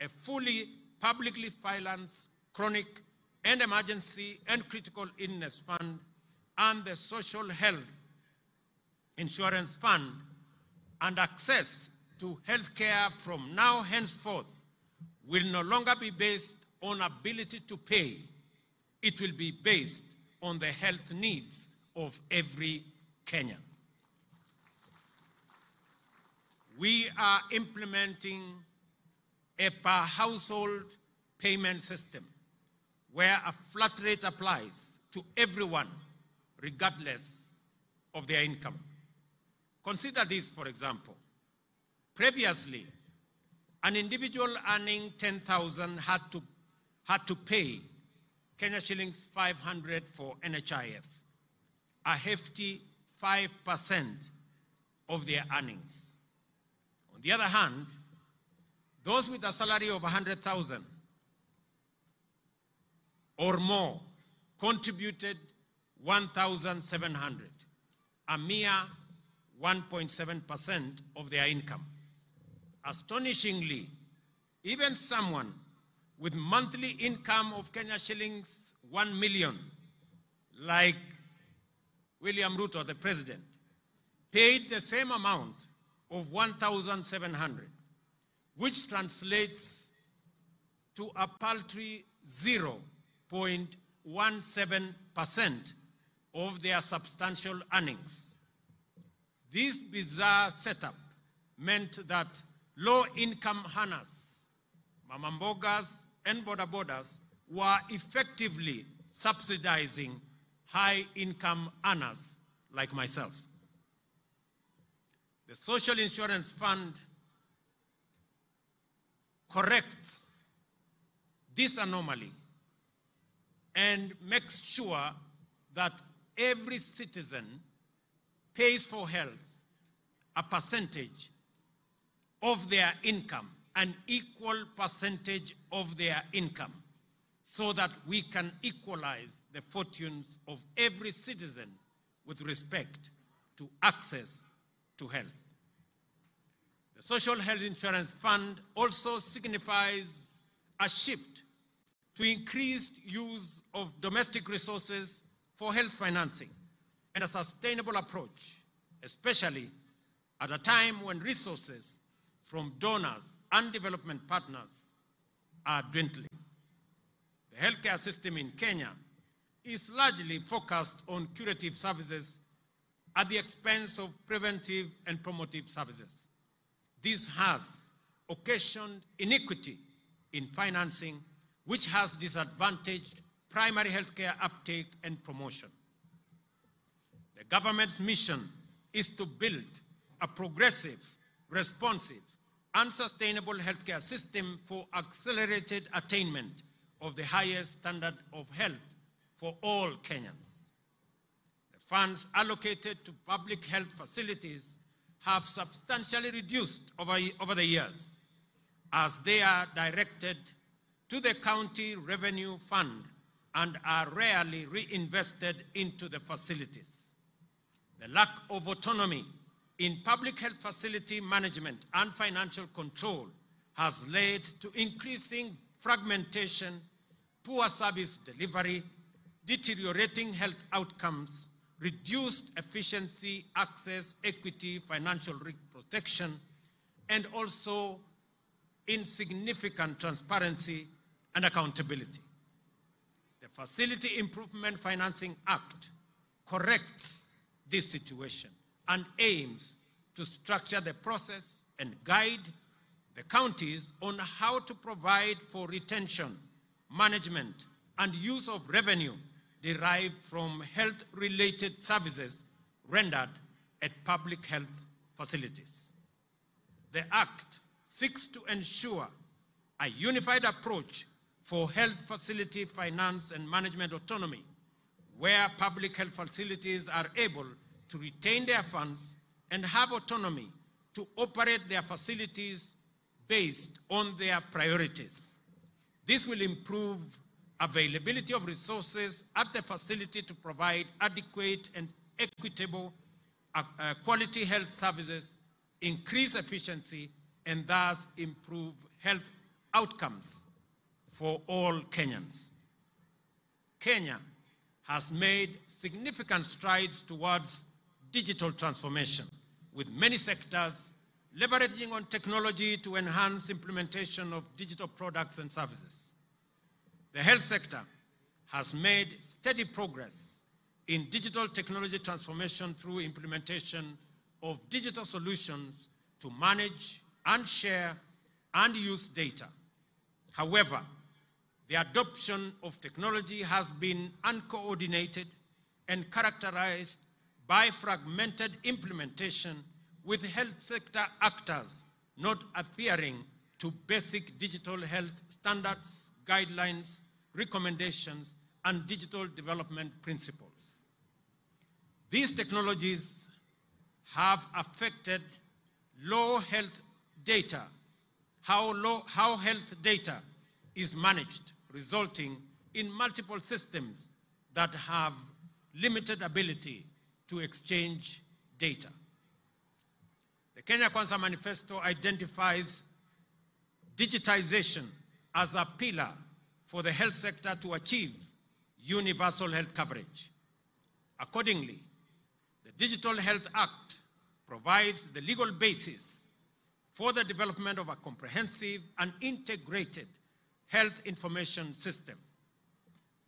a fully publicly financed chronic and emergency and critical illness fund, and the social health insurance fund, and access to health care from now henceforth will no longer be based on ability to pay. It will be based on the health needs of every Kenyan. We are implementing a per-household payment system where a flat rate applies to everyone regardless of their income. Consider this, for example. Previously, an individual earning 10,000 had to pay Kenya shillings 500 for NHIF, a hefty 5% of their earnings. On the other hand, those with a salary of 100,000 or more contributed 1,700, a mere 1.7% of their income. Astonishingly, even someone with monthly income of Kenya shillings 1 million, like William Ruto, the president, paid the same amount of 1,700, which translates to a paltry 0.17% of their substantial earnings. This bizarre setup meant that low-income earners, mama mbogas, and bodabodas were effectively subsidizing high-income earners like myself. The Social Insurance Fund corrects this anomaly and makes sure that every citizen pays for health a percentage of their income, an equal percentage of their income, so that we can equalize the fortunes of every citizen with respect to access to health. The Social Health Insurance Fund also signifies a shift to increased use of domestic resources for health financing and a sustainable approach, especially at a time when resources from donors and development partners are dwindling. The healthcare system in Kenya is largely focused on curative services at the expense of preventive and promotive services. This has occasioned inequity in financing, which has disadvantaged primary healthcare uptake and promotion. The government's mission is to build a progressive, responsive, and sustainable healthcare system for accelerated attainment of the highest standard of health for all Kenyans. The funds allocated to public health facilities have substantially reduced over the years, as they are directed to the county revenue fund and are rarely reinvested into the facilities. The lack of autonomy in public health facility management and financial control has led to increasing fragmentation, poor service delivery, deteriorating health outcomes, reduced efficiency, access, equity, financial protection, and also insignificant transparency and accountability. Facility Improvement Financing Act corrects this situation and aims to structure the process and guide the counties on how to provide for retention, management, and use of revenue derived from health-related services rendered at public health facilities. The Act seeks to ensure a unified approach for health facility finance and management autonomy, where public health facilities are able to retain their funds and have autonomy to operate their facilities based on their priorities. This will improve availability of resources at the facility to provide adequate and equitable quality health services, increase efficiency, and thus improve health outcomes for all Kenyans. Kenya has made significant strides towards digital transformation, with many sectors leveraging on technology to enhance implementation of digital products and services. The health sector has made steady progress in digital technology transformation through implementation of digital solutions to manage and share and use data. However, the adoption of technology has been uncoordinated and characterized by fragmented implementation, with health sector actors not adhering to basic digital health standards, guidelines, recommendations, and digital development principles. These technologies have affected how health data is managed, resulting in multiple systems that have limited ability to exchange data. The Kenya Kwanza Manifesto identifies digitization as a pillar for the health sector to achieve universal health coverage. Accordingly, the Digital Health Act provides the legal basis for the development of a comprehensive and integrated health information system.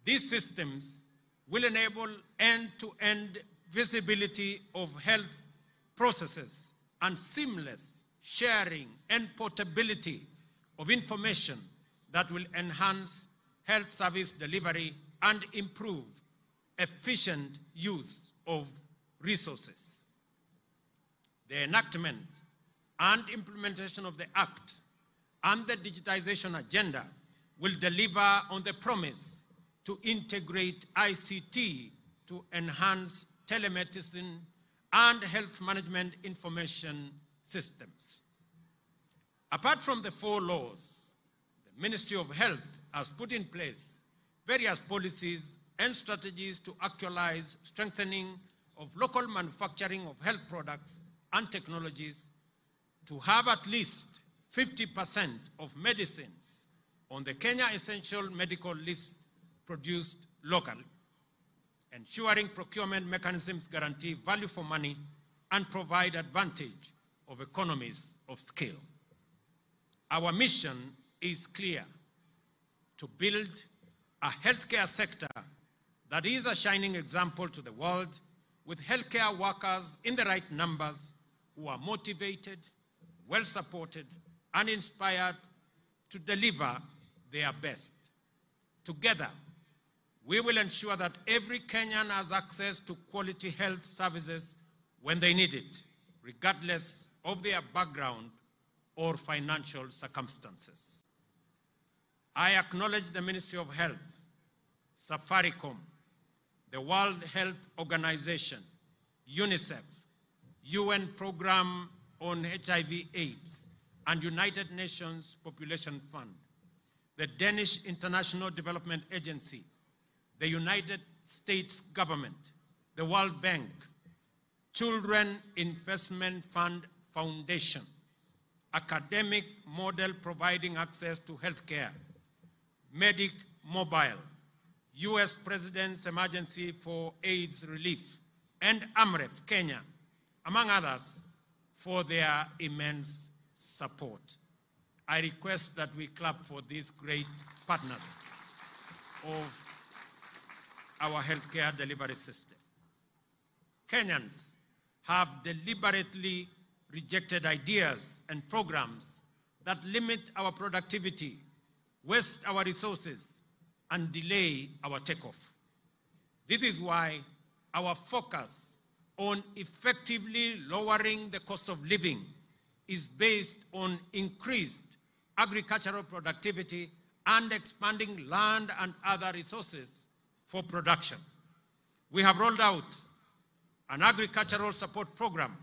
These systems will enable end-to-end visibility of health processes and seamless sharing and portability of information that will enhance health service delivery and improve efficient use of resources. The enactment and implementation of the Act and the digitization agenda will deliver on the promise to integrate ICT to enhance telemedicine and health management information systems. Apart from the 4 laws, the Ministry of Health has put in place various policies and strategies to actualize strengthening of local manufacturing of health products and technologies, to have at least 50% of medicines on the Kenya Essential Medical List produced locally, ensuring procurement mechanisms guarantee value for money and provide advantage of economies of scale. Our mission is clear: to build a healthcare sector that is a shining example to the world, with healthcare workers in the right numbers who are motivated, well supported, and inspired to deliver their best. Together, we will ensure that every Kenyan has access to quality health services when they need it, regardless of their background or financial circumstances. I acknowledge the Ministry of Health, Safaricom, the World Health Organization, UNICEF, UN Program on HIV/AIDS, and United Nations Population Fund, the Danish International Development Agency, the United States government, the World Bank, Children Investment Fund Foundation, Academic Model Providing Access to Healthcare, Medic Mobile, U.S. President's Emergency for AIDS Relief, and AMREF Kenya, among others, for their immense support. I request that we clap for these great partners of our healthcare delivery system. Kenyans have deliberately rejected ideas and programs that limit our productivity, waste our resources, and delay our takeoff. This is why our focus on effectively lowering the cost of living is based on increased agricultural productivity and expanding land and other resources for production. We have rolled out an agricultural support program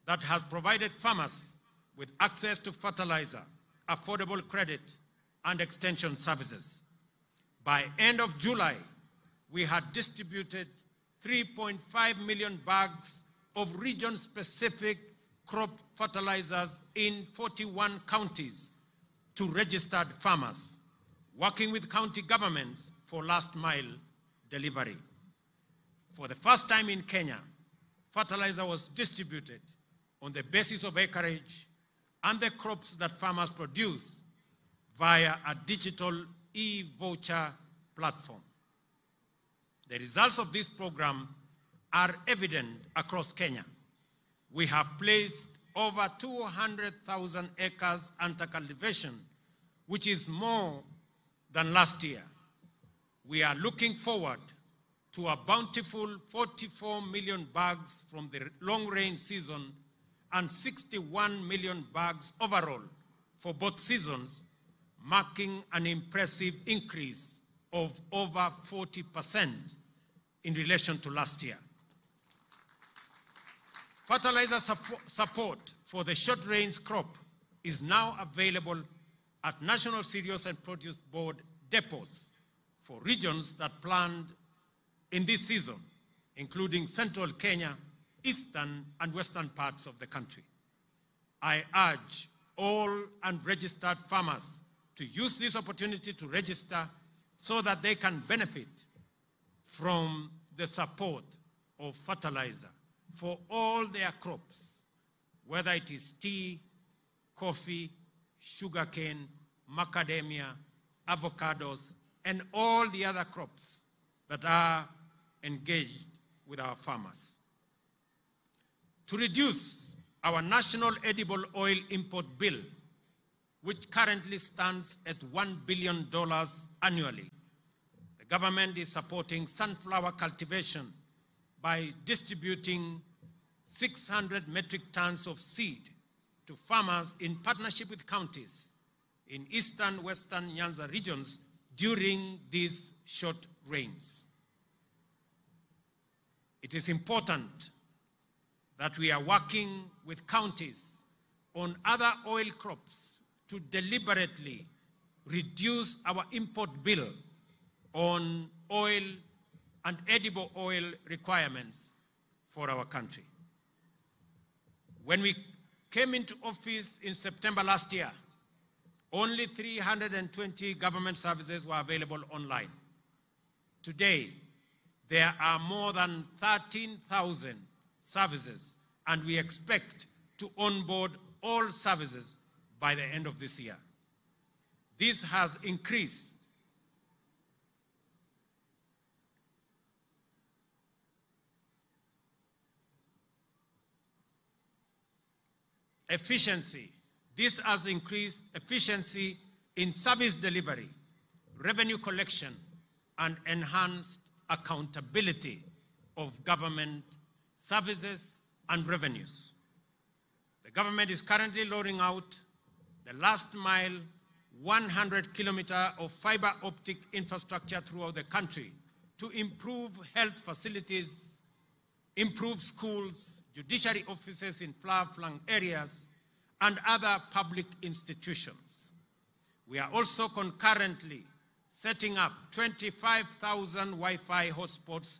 that has provided farmers with access to fertilizer, affordable credit, and extension services. By end of July, we had distributed 3.5 million bags of region-specific crop fertilizers in 41 counties to registered farmers, working with county governments for last-mile delivery. For the first time in Kenya, fertilizer was distributed on the basis of acreage and the crops that farmers produce via a digital e-voucher platform. The results of this program are evident across Kenya. We have placed over 200,000 acres under cultivation, which is more than last year. We are looking forward to a bountiful 44 million bags from the long rain season and 61 million bags overall for both seasons, marking an impressive increase of over 40% in relation to last year. Fertilizer support for the short range crop is now available at National Cereals and Produce Board depots for regions that planned in this season, including central Kenya, eastern and western parts of the country. I urge all unregistered farmers to use this opportunity to register so that they can benefit from the support of fertilizer for all their crops, whether it is tea, coffee, sugarcane, macadamia, avocados, and all the other crops that are engaged with our farmers. To reduce our national edible oil import bill, which currently stands at $1 billion annually, the government is supporting sunflower cultivation by distributing 600 metric tons of seed to farmers in partnership with counties in eastern, western Nyanza regions during these short rains. It is important that we are working with counties on other oil crops to deliberately reduce our import bill on oil and edible oil requirements for our country. When we came into office in September last year, only 320 government services were available online. Today, there are more than 13,000 services, and we expect to onboard all services by the end of this year. This has increased efficiency. This has increased efficiency in service delivery, revenue collection, and enhanced accountability of government services and revenues. The government is currently rolling out the last mile 100-kilometer of fiber optic infrastructure throughout the country to improve health facilities, improve schools, judiciary offices in far-flung areas, and other public institutions. We are also concurrently setting up 25,000 Wi-Fi hotspots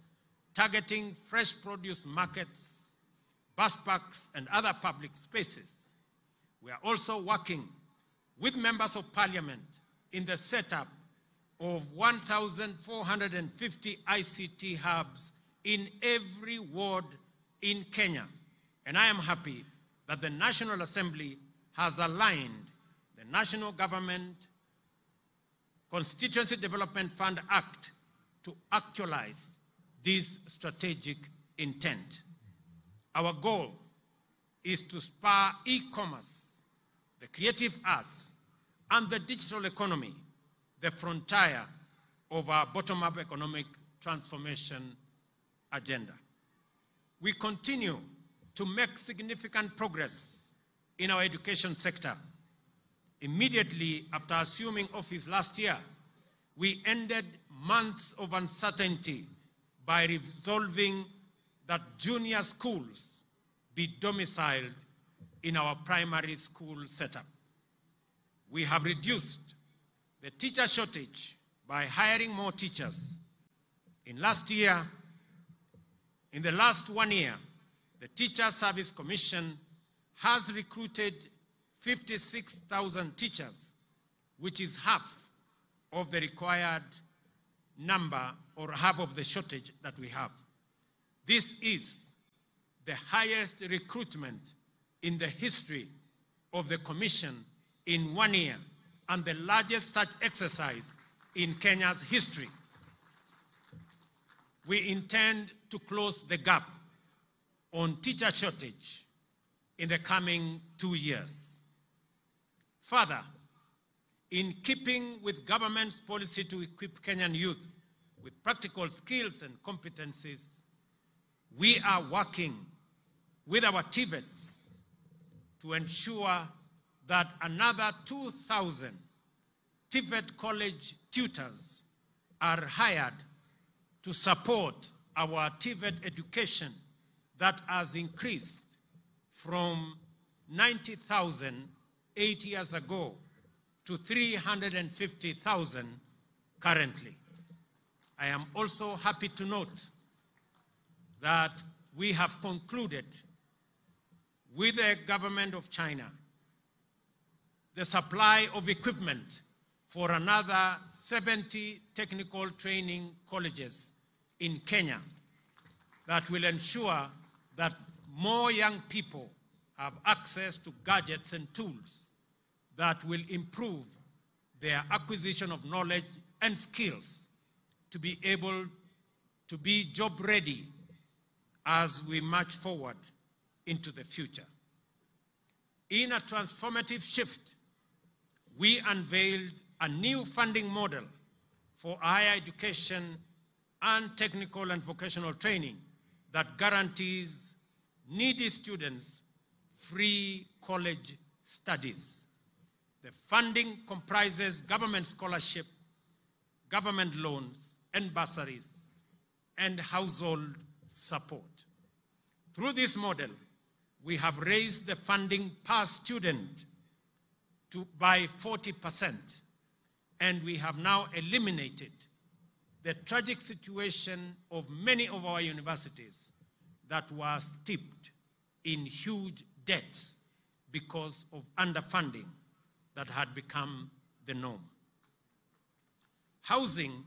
targeting fresh produce markets, bus parks, and other public spaces. We are also working with members of parliament in the setup of 1,450 ICT hubs in every ward in Kenya. And I am happy that the National Assembly has aligned the National Government Constituency Development Fund Act to actualize this strategic intent. Our goal is to spur e-commerce, the creative arts, and the digital economy, the frontier of our bottom-up economic transformation agenda. We continue to make significant progress in our education sector. Immediately after assuming office last year, we ended months of uncertainty by resolving that junior schools be domiciled in our primary school setup. We have reduced the teacher shortage by hiring more teachers. In the last 1 year, the Teacher Service Commission has recruited 56,000 teachers, which is half of the required number or half of the shortage that we have. This is the highest recruitment in the history of the Commission in 1 year and the largest such exercise in Kenya's history. We intend to close the gap on teacher shortage in the coming 2 years. Further, in keeping with government's policy to equip Kenyan youth with practical skills and competencies, we are working with our TVETs to ensure that another 2,000 TVET college tutors are hired to support our TVET education that has increased from 90,000 8 years ago to 350,000 currently. I am also happy to note that we have concluded with the government of China the supply of equipment for another 70 technical training colleges in Kenya that will ensure that more young people have access to gadgets and tools that will improve their acquisition of knowledge and skills to be able to be job ready as we march forward into the future. In a transformative shift, we unveiled a new funding model for higher education and technical and vocational training that guarantees needy students free college studies. The funding comprises government scholarship, government loans and bursaries, and household support. Through this model, we have raised the funding per student by 40%, and we have now eliminated the tragic situation of many of our universities that were steeped in huge debts because of underfunding that had become the norm. Housing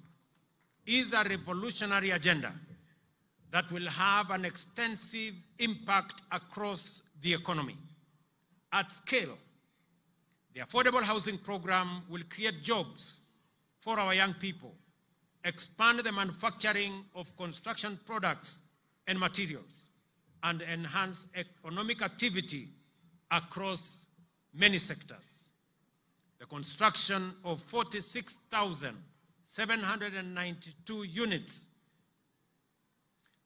is a revolutionary agenda that will have an extensive impact across the economy. At scale, the affordable housing program will create jobs for our young people, expand the manufacturing of construction products and materials, and enhance economic activity across many sectors. The construction of 46,792 units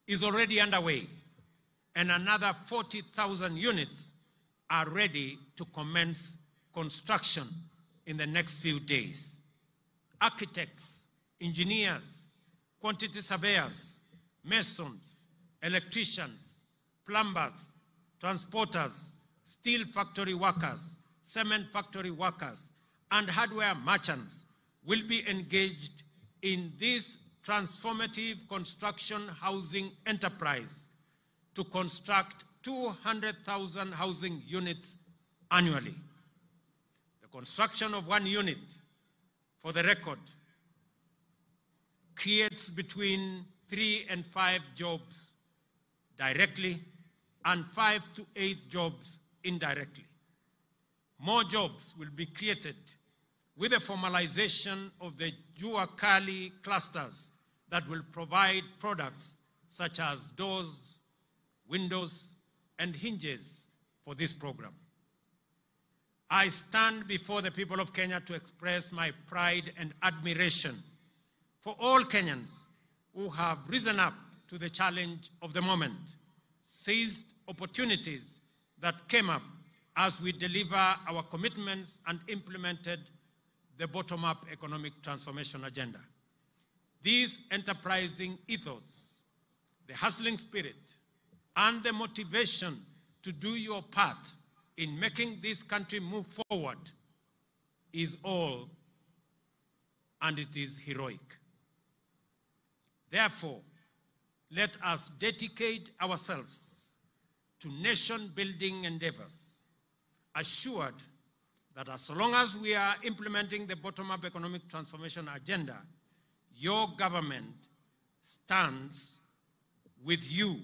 is already underway, and another 40,000 units are ready to commence construction in the next few days. Architects, engineers, quantity surveyors, masons, electricians, plumbers, transporters, steel factory workers, cement factory workers, and hardware merchants will be engaged in this transformative construction housing enterprise to construct 200,000 housing units annually. The construction of 1 unit, for the record, creates between 3 and 5 jobs directly and 5 to 8 jobs indirectly. More jobs will be created with the formalization of the Jua Kali clusters that will provide products such as doors, windows, and hinges for this program. I stand before the people of Kenya to express my pride and admiration for all Kenyans who have risen up to the challenge of the moment, seized opportunities that came up as we deliver our commitments and implemented the bottom-up economic transformation agenda. This enterprising ethos, the hustling spirit, and the motivation to do your part in making this country move forward is all, and it is heroic. Therefore, let us dedicate ourselves to nation-building endeavors, assured that as long as we are implementing the bottom-up economic transformation agenda, your government stands with you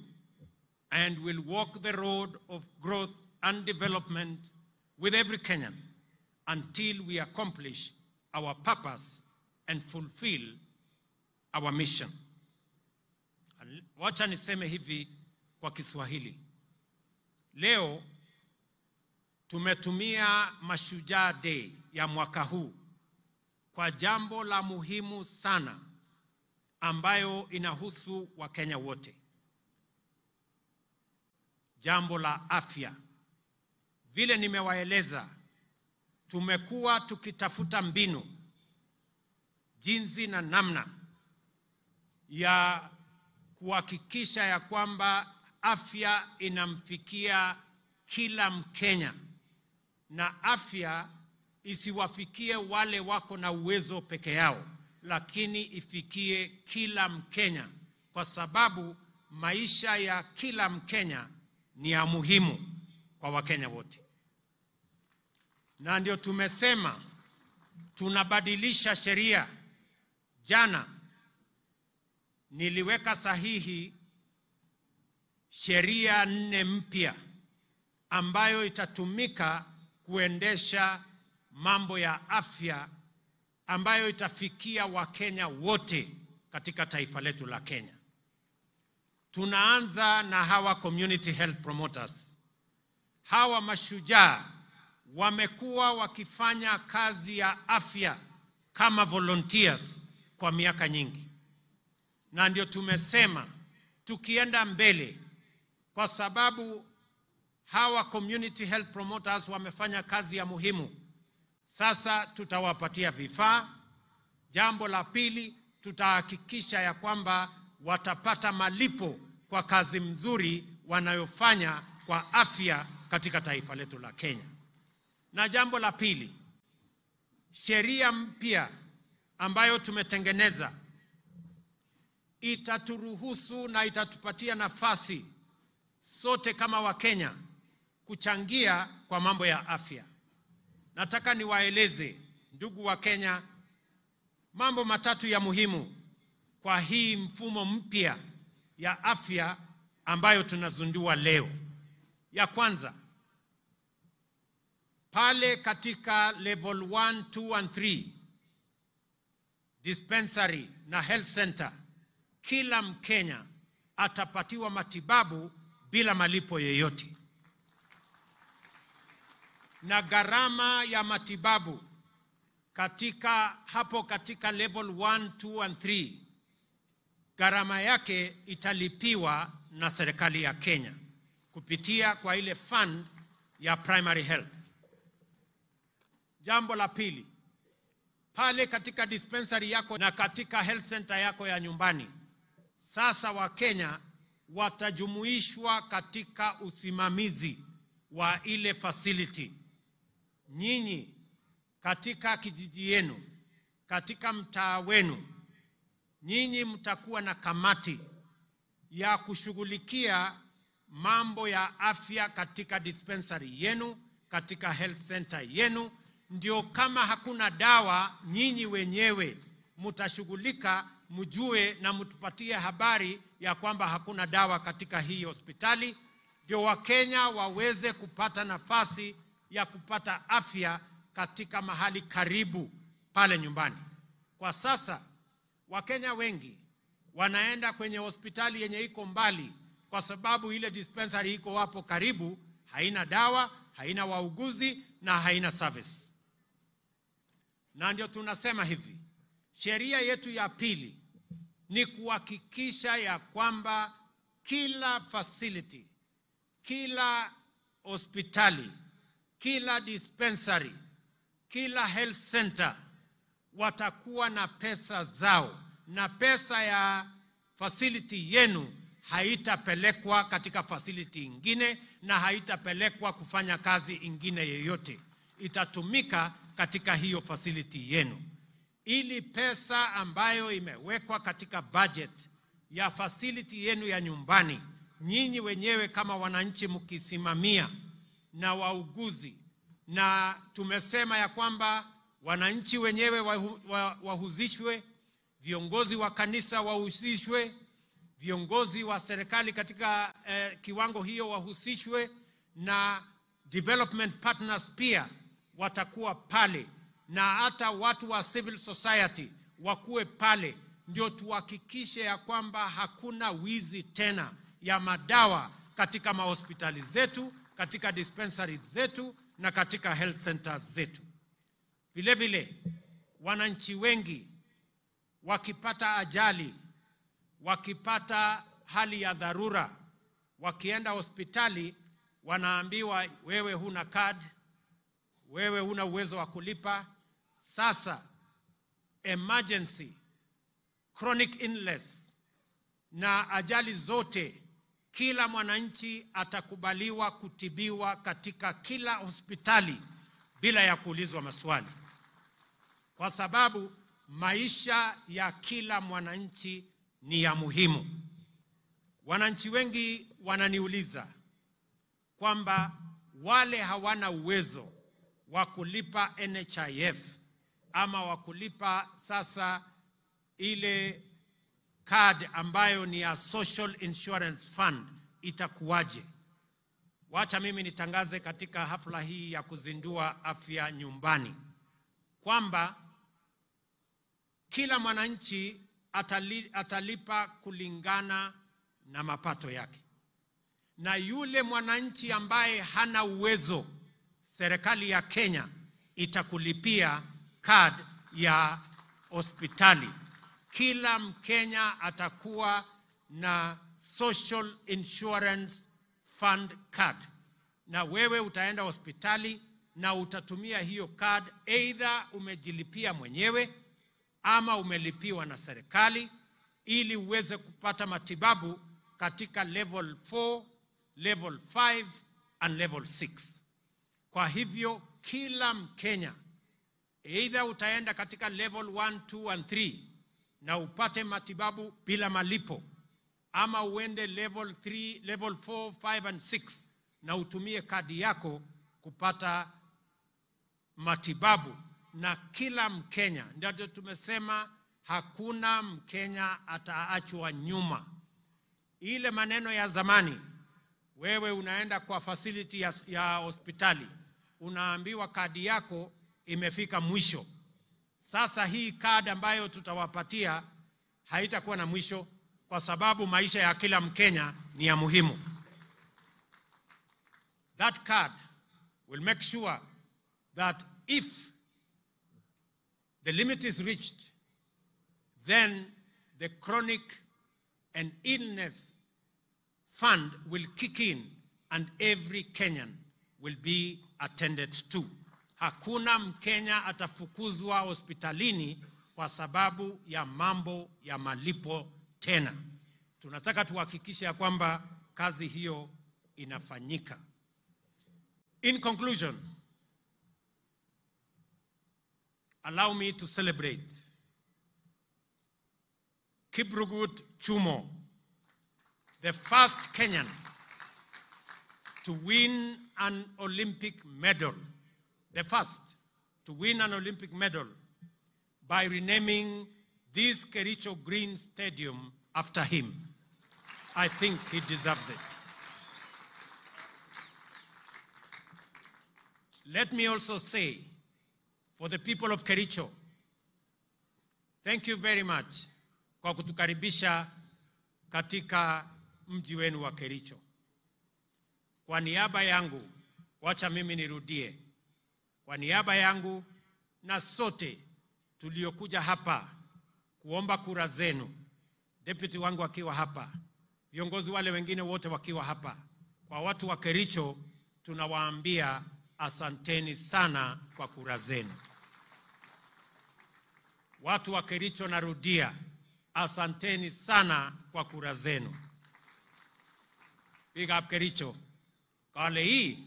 and will walk the road of growth and development with every Kenyan until we accomplish our purpose and fulfill our mission. Wacha niseme hivi kwa Kiswahili. Leo tumetumia Mashujaa Day ya mwaka huu kwa jambo la muhimu sana ambayo inahusu Wakenya wote. Jambo la afya. Vile nimewaeleza, tumekuwa tukitafuta mbinu, jinsi na namna ya kuhakikisha ya kwamba afya inamfikia kila Mkenya na afya isiwafikie wale wako na uwezo peke yao, lakini ifikie kila Mkenya, kwa sababu maisha ya kila Mkenya ni ya muhimu kwa Wakenya wote. Na ndio tumesema tunabadilisha sheria. Jana niliweka sahihi sheria 4 mpya ambayo itatumika kuendesha mambo ya afya ambayo itafikia Wakenya wote katika taifa letu la Kenya. Tunaanza na hawa community health promoters. Hawa mashujaa wamekuwa wakifanya kazi ya afya kama volunteers kwa miaka nyingi. Na ndio tumesema tukienda mbele, kwa sababu hawa community health promoters wamefanya kazi ya muhimu, sasa tutawapatia vifaa. Jambo la pili, tutahakikisha ya kwamba watapata malipo kwa kazi mzuri wanayofanya kwa afya katika taifa letu la Kenya. Na jambo la pili, sheria mpya ambayo tumetengeneza itaturuhusu na itatupatia nafasi sote kama Wakenya kuchangia kwa mambo ya afya. Nataka niwaeleze ndugu wa Kenya mambo matatu ya muhimu kwa hii mfumo mpya ya afya ambayo tunazundua leo. Ya kwanza, pale katika level 1, 2 and 3 dispensary na health center, kila Mkenya atapatiwa matibabu bila malipo yoyote. Na gharama ya matibabu katika level 1, 2 and 3, gharama yake italipiwa na serikali ya Kenya kupitia kwa ile fund ya primary health. Jambo la pili, pale katika dispensary yako na katika health center yako ya nyumbani, sasa Wakenya watajumuishwa katika usimamizi wa ile facility. Nyinyi katika kijiji yenu, katika mtaa wenu, nyinyi mtakuwa na kamati ya kushughulikia mambo ya afya katika dispensary yenu, katika health center yenu. Ndio kama hakuna dawa, nyinyi wenyewe mtashughulika, mjue na mtupatie habari ya kwamba hakuna dawa katika hii hospitali, ndio Wakenya waweze kupata nafasi ya kupata afya katika mahali karibu pale nyumbani. Kwa sasa Wakenya wengi wanaenda kwenye hospitali yenye iko mbali, kwa sababu ile dispensary iko hapo karibu, haina dawa, haina wauguzi na haina service. Na ndio tunasema hivi, sheria yetu ya pili ni kuhakikisha ya kwamba kila facility, kila hospitali, kila dispensary, kila health center watakuwa na pesa zao, na pesa ya facility yenu haitapelekwa katika facility ingine na haitapelekwa kufanya kazi ingine yoyote. Itatumika katika hiyo facility yenu. Ili pesa ambayo imewekwa katika budget ya facility yenu ya nyumbani, nyinyi wenyewe kama wananchi mkisimamia, na wauguzi, na tumesema ya kwamba wananchi wenyewe wahusishwe, viongozi wa kanisa wahusishwe, viongozi wa serikali katika kiwango hiyo wahusishwe, na development partners pia watakuwa pale, na hata watu wa civil society wakuwe pale, ndio tuhakikishe ya kwamba hakuna wizi tena ya madawa katika mahospitali zetu, katika dispensaries zetu na katika health centers zetu. Vile vile, wananchi wengi wakipata ajali, wakipata hali ya dharura, wakienda hospitali wanaambiwa wewe huna card, wewe huna uwezo wa kulipa. Sasa emergency, chronic illness na ajali zote, kila mwananchi atakubaliwa kutibiwa katika kila hospitali bila ya kuulizwa maswali, kwa sababu maisha ya kila mwananchi ni ya muhimu. Wananchi wengi wananiuliza kwamba wale hawana uwezo wa kulipa NHIF ama wa kulipa sasa ile card ambayo ni ya Social Insurance Fund itakuwaje? Wacha mimi nitangaze katika hafla hii ya kuzindua afya nyumbani kwamba kila mwananchi atalipa kulingana na mapato yake, na yule mwananchi ambaye hana uwezo, serikali ya Kenya itakulipia card ya hospitali. Kila Mkenya atakuwa na Social Insurance Fund card, na wewe utaenda hospitali na utatumia hiyo card, either umejilipia mwenyewe ama umelipiwa na serikali, ili uweze kupata matibabu katika level 4, level 5 and level 6. Kwa hivyo kila Mkenya, either utaenda katika level 1, 2 and 3 na upate matibabu bila malipo, ama uende level 3, level 4, 5 and 6 na utumie kadi yako kupata matibabu. Na kila Mkenya, ndio tumesema hakuna Mkenya ataachwa nyuma. Ile maneno ya zamani, wewe unaenda kwa facility ya hospitali, unaambiwa kadi yako imefika mwisho. Sasa hii kadi ambayo tutawapatia haitakuwa na mwisho, kwa sababu maisha ya kila Mkenya ni ya muhimu. That card will make sure that if the limit is reached, then the chronic and illness fund will kick in and every Kenyan will be attended to. Hakuna Mkenya atafukuzwa hospitalini kwa sababu ya mambo ya malipo tena. Tunataka tuhakikishe ya kwamba kazi hiyo inafanyika. In conclusion, allow me to celebrate Kiprugut Chumo, the first Kenyan to win an Olympic medal, the first to win an Olympic medal by renaming this Kericho Green Stadium after him. I think he deserves it. Let me also say, for the people of Kericho, thank you very much kwa kutukaribisha katika mji wenu wa Kericho. Kwa niaba yangu, wacha mimi nirudie. Kwa niaba yangu na sote tuliokuja hapa kuomba kura zenu, deputy wangu akiwa hapa, viongozi wale wengine wote wakiwa hapa, kwa watu wa Kericho tunawaambia asanteni sana kwa kura zenu. Watu wa Kericho, narudia, asanteni sana kwa kura zenu. Big up Kericho. Kale hii,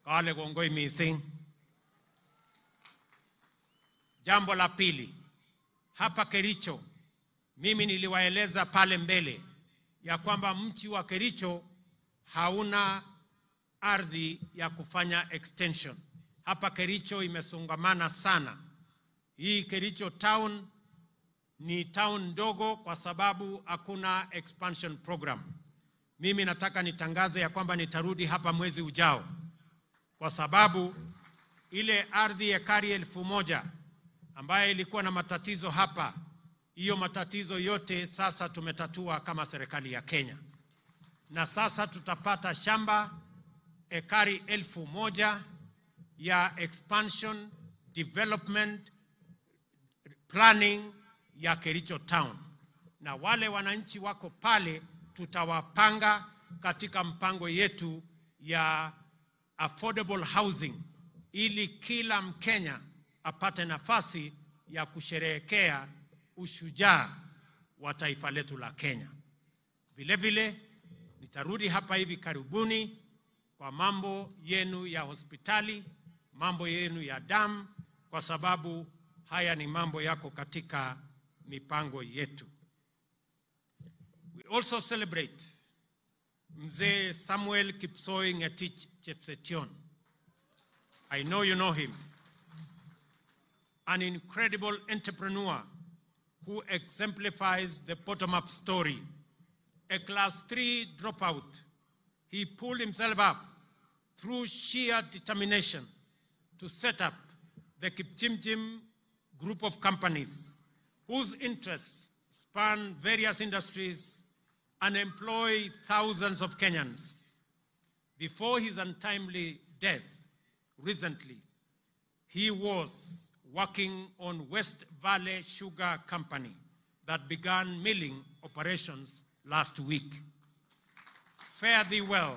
kale gongoi mising. Jambo la pili, hapa Kericho, mimi niliwaeleza pale mbele ya kwamba mji wa Kericho hauna ardhi ya kufanya extension. Hapa Kericho imesongamana sana. Hii Kericho town ni town ndogo kwa sababu hakuna expansion program. Mimi nataka nitangaze ya kwamba nitarudi hapa mwezi ujao, kwa sababu ile ardhi ekari 1000 ambayo ilikuwa na matatizo hapa, hiyo matatizo yote sasa tumetatua kama serikali ya Kenya. Na sasa tutapata shamba ekari 1000 ya expansion development planning ya Kericho town. Na wale wananchi wako pale tutawapanga katika mpango yetu ya affordable housing, ili kila Mkenya apate nafasi ya kusherehekea ushujaa wa taifa letu la Kenya. Vile vile nitarudi hapa hivi karibuni kwa mambo yenu ya hospitali, mambo yenu ya damu, kwa sababu haya ni mambo yako katika mipango yetu. We also celebrate Mzee Samuel Kipsoi Ngetich Chepsetion. I know you know him. An incredible entrepreneur who exemplifies the bottom-up story. A class 3 dropout, he pulled himself up through sheer determination to set up the Kipchimchim group of companies whose interests span various industries and employ thousands of Kenyans. Before his untimely death recently, he was working on West Valley Sugar Company that began milling operations last week. Fare thee well,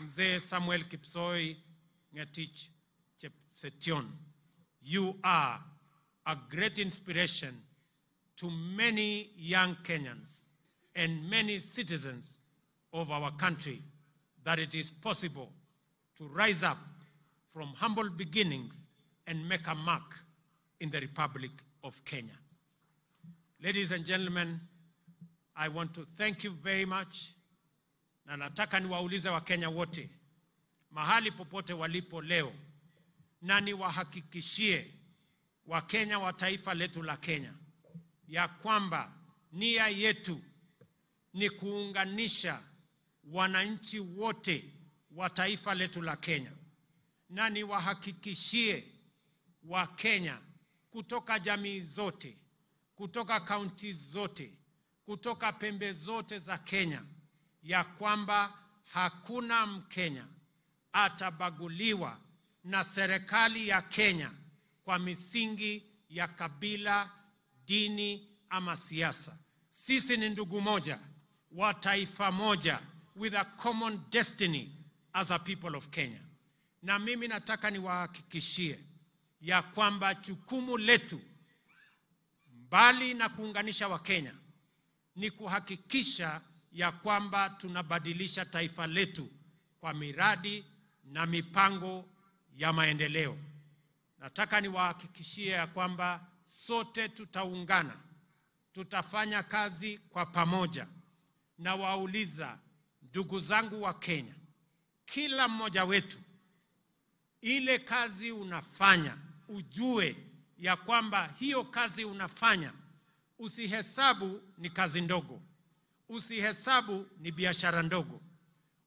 Mzee Samuel Kipsoi Ngetich Chepsetion. You are a great inspiration to many young Kenyans and many citizens of our country, that it is possible to rise up from humble beginnings and make a mark in the Republic of Kenya. Ladies and gentlemen, I want to thank you very much. Na nataka niwaulize Wakenya wote mahali popote walipo leo, na niwahakikishie Wakenya wa taifa letu la Kenya ya kwamba nia yetu ni kuunganisha wananchi wote wa taifa letu la Kenya. Na niwahakikishie Wakenya kutoka jamii zote, kutoka kaunti zote, kutoka pembe zote za Kenya, ya kwamba hakuna Mkenya atabaguliwa na serikali ya Kenya kwa misingi ya kabila, dini ama siasa. Sisi ni ndugu moja wa taifa moja, with a common destiny as a people of Kenya. Na mimi nataka niwahakikishie ya kwamba jukumu letu, mbali na kuunganisha Wakenya, ni kuhakikisha ya kwamba tunabadilisha taifa letu kwa miradi na mipango ya maendeleo. Nataka niwahakikishie ya kwamba sote tutaungana, tutafanya kazi kwa pamoja. Na wauliza ndugu zangu wa Kenya, kila mmoja wetu, ile kazi unafanya, ujue ya kwamba hiyo kazi unafanya, usihesabu ni kazi ndogo, usihesabu ni biashara ndogo,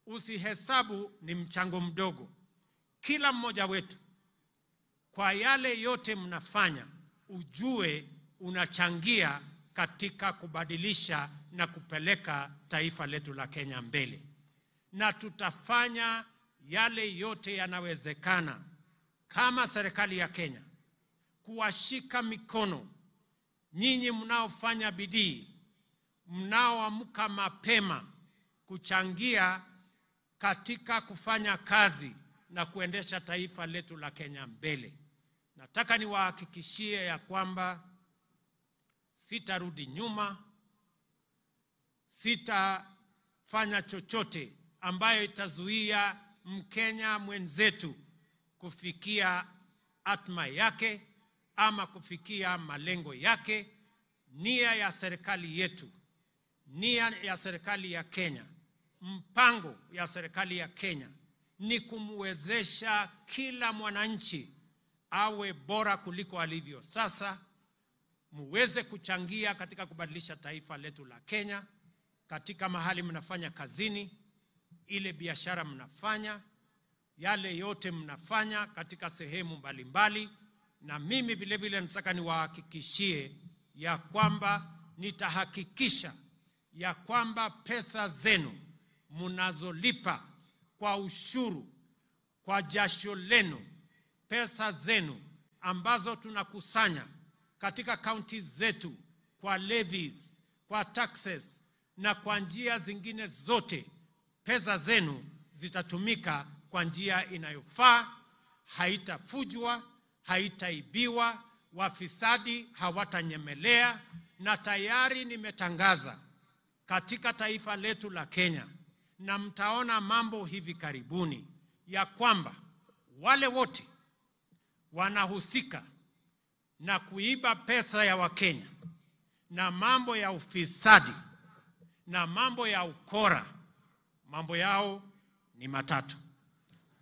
usihesabu ni mchango mdogo. Kila mmoja wetu, kwa yale yote mnafanya, ujue unachangia katika kubadilisha na kupeleka taifa letu la Kenya mbele. Na tutafanya yale yote yanawezekana kama serikali ya Kenya kuwashika mikono nyinyi mnaofanya bidii, mnaoamka mapema kuchangia katika kufanya kazi na kuendesha taifa letu la Kenya mbele. Nataka niwahakikishie ya kwamba sitarudi nyuma, sitafanya chochote ambayo itazuia Mkenya mwenzetu kufikia atma yake ama kufikia malengo yake. Nia ya serikali yetu, nia ya serikali ya Kenya, mpango ya serikali ya Kenya ni kumwezesha kila mwananchi awe bora kuliko alivyo sasa. Muweze kuchangia katika kubadilisha taifa letu la Kenya, katika mahali mnafanya kazini, ile biashara mnafanya, yale yote mnafanya katika sehemu mbalimbali. Na mimi vile vile nataka niwahakikishie ya kwamba nitahakikisha ya kwamba pesa zenu mnazolipa kwa ushuru, kwa jasho lenu, pesa zenu ambazo tunakusanya katika kaunti zetu kwa levies, kwa taxes na kwa njia zingine zote, pesa zenu zitatumika kwa njia inayofaa, haitafujwa, haitaibiwa, wafisadi hawatanyemelea. Na tayari nimetangaza katika taifa letu la Kenya, na mtaona mambo hivi karibuni, ya kwamba wale wote wanahusika na kuiba pesa ya Wakenya na mambo ya ufisadi na mambo ya ukora, mambo yao ni matatu,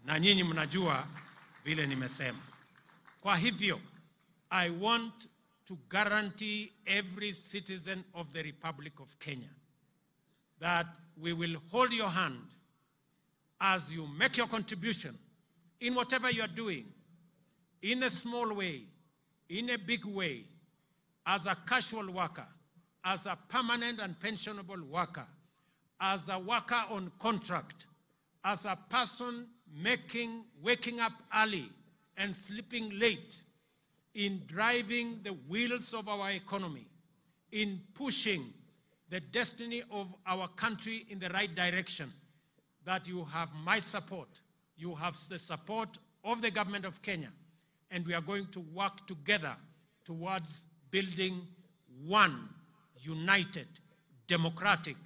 na nyinyi mnajua vile nimesema. Kwa hivyo, I want to guarantee every citizen of the Republic of Kenya that we will hold your hand as you make your contribution in whatever you are doing, in a small way, in a big way, as a casual worker, as a permanent and pensionable worker, as a worker on contract, as a person waking up early and sleeping late, in driving the wheels of our economy, in pushing the destiny of our country in the right direction, that you have my support. You have the support of the government of Kenya, and we are going to work together towards building one united, democratic,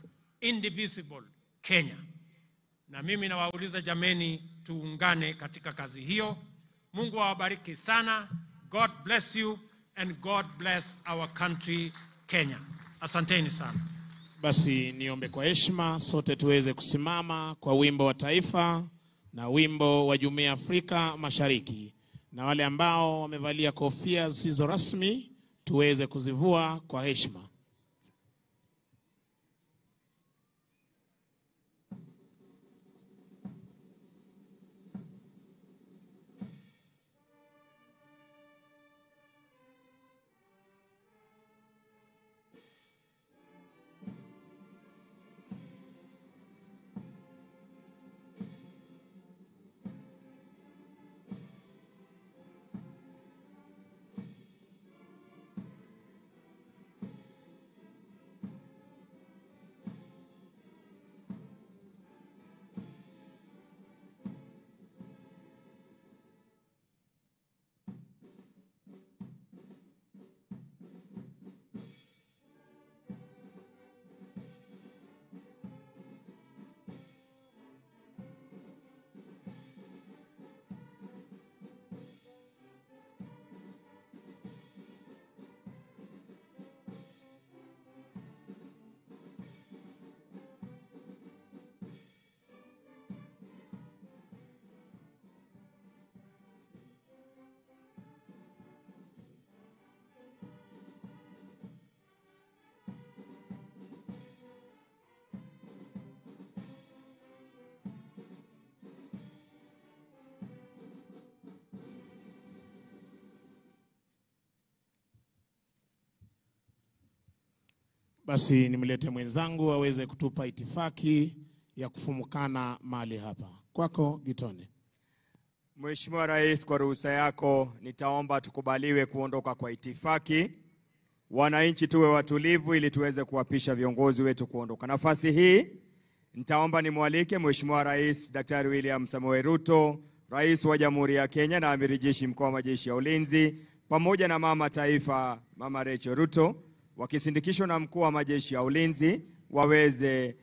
indivisible Kenya. Na mimi nawauliza jameni, tuungane katika kazi hiyo. Mungu awabariki sana. God bless you and God bless our country Kenya. Asanteni sana. Basi niombe kwa heshima sote tuweze kusimama kwa wimbo wa taifa na wimbo wa Jumuiya ya Afrika Mashariki, na wale ambao wamevalia kofia zisizo rasmi tuweze kuzivua kwa heshima. Basi nimlete mwenzangu aweze kutupa itifaki ya kufumukana mahali hapa. Kwako Gitone. Mheshimiwa Rais, kwa ruhusa yako nitaomba tukubaliwe kuondoka kwa itifaki. Wananchi tuwe watulivu ili tuweze kuwapisha viongozi wetu kuondoka. Nafasi hii nitaomba nimwalike Mheshimiwa Rais Daktari William Samoei Ruto, Rais wa Jamhuri ya Kenya na Amiri Jeshi Mkuu wa Majeshi ya Ulinzi, pamoja na Mama Taifa Mama Rachel Ruto, wakisindikishwa na Mkuu wa Majeshi ya Ulinzi, waweze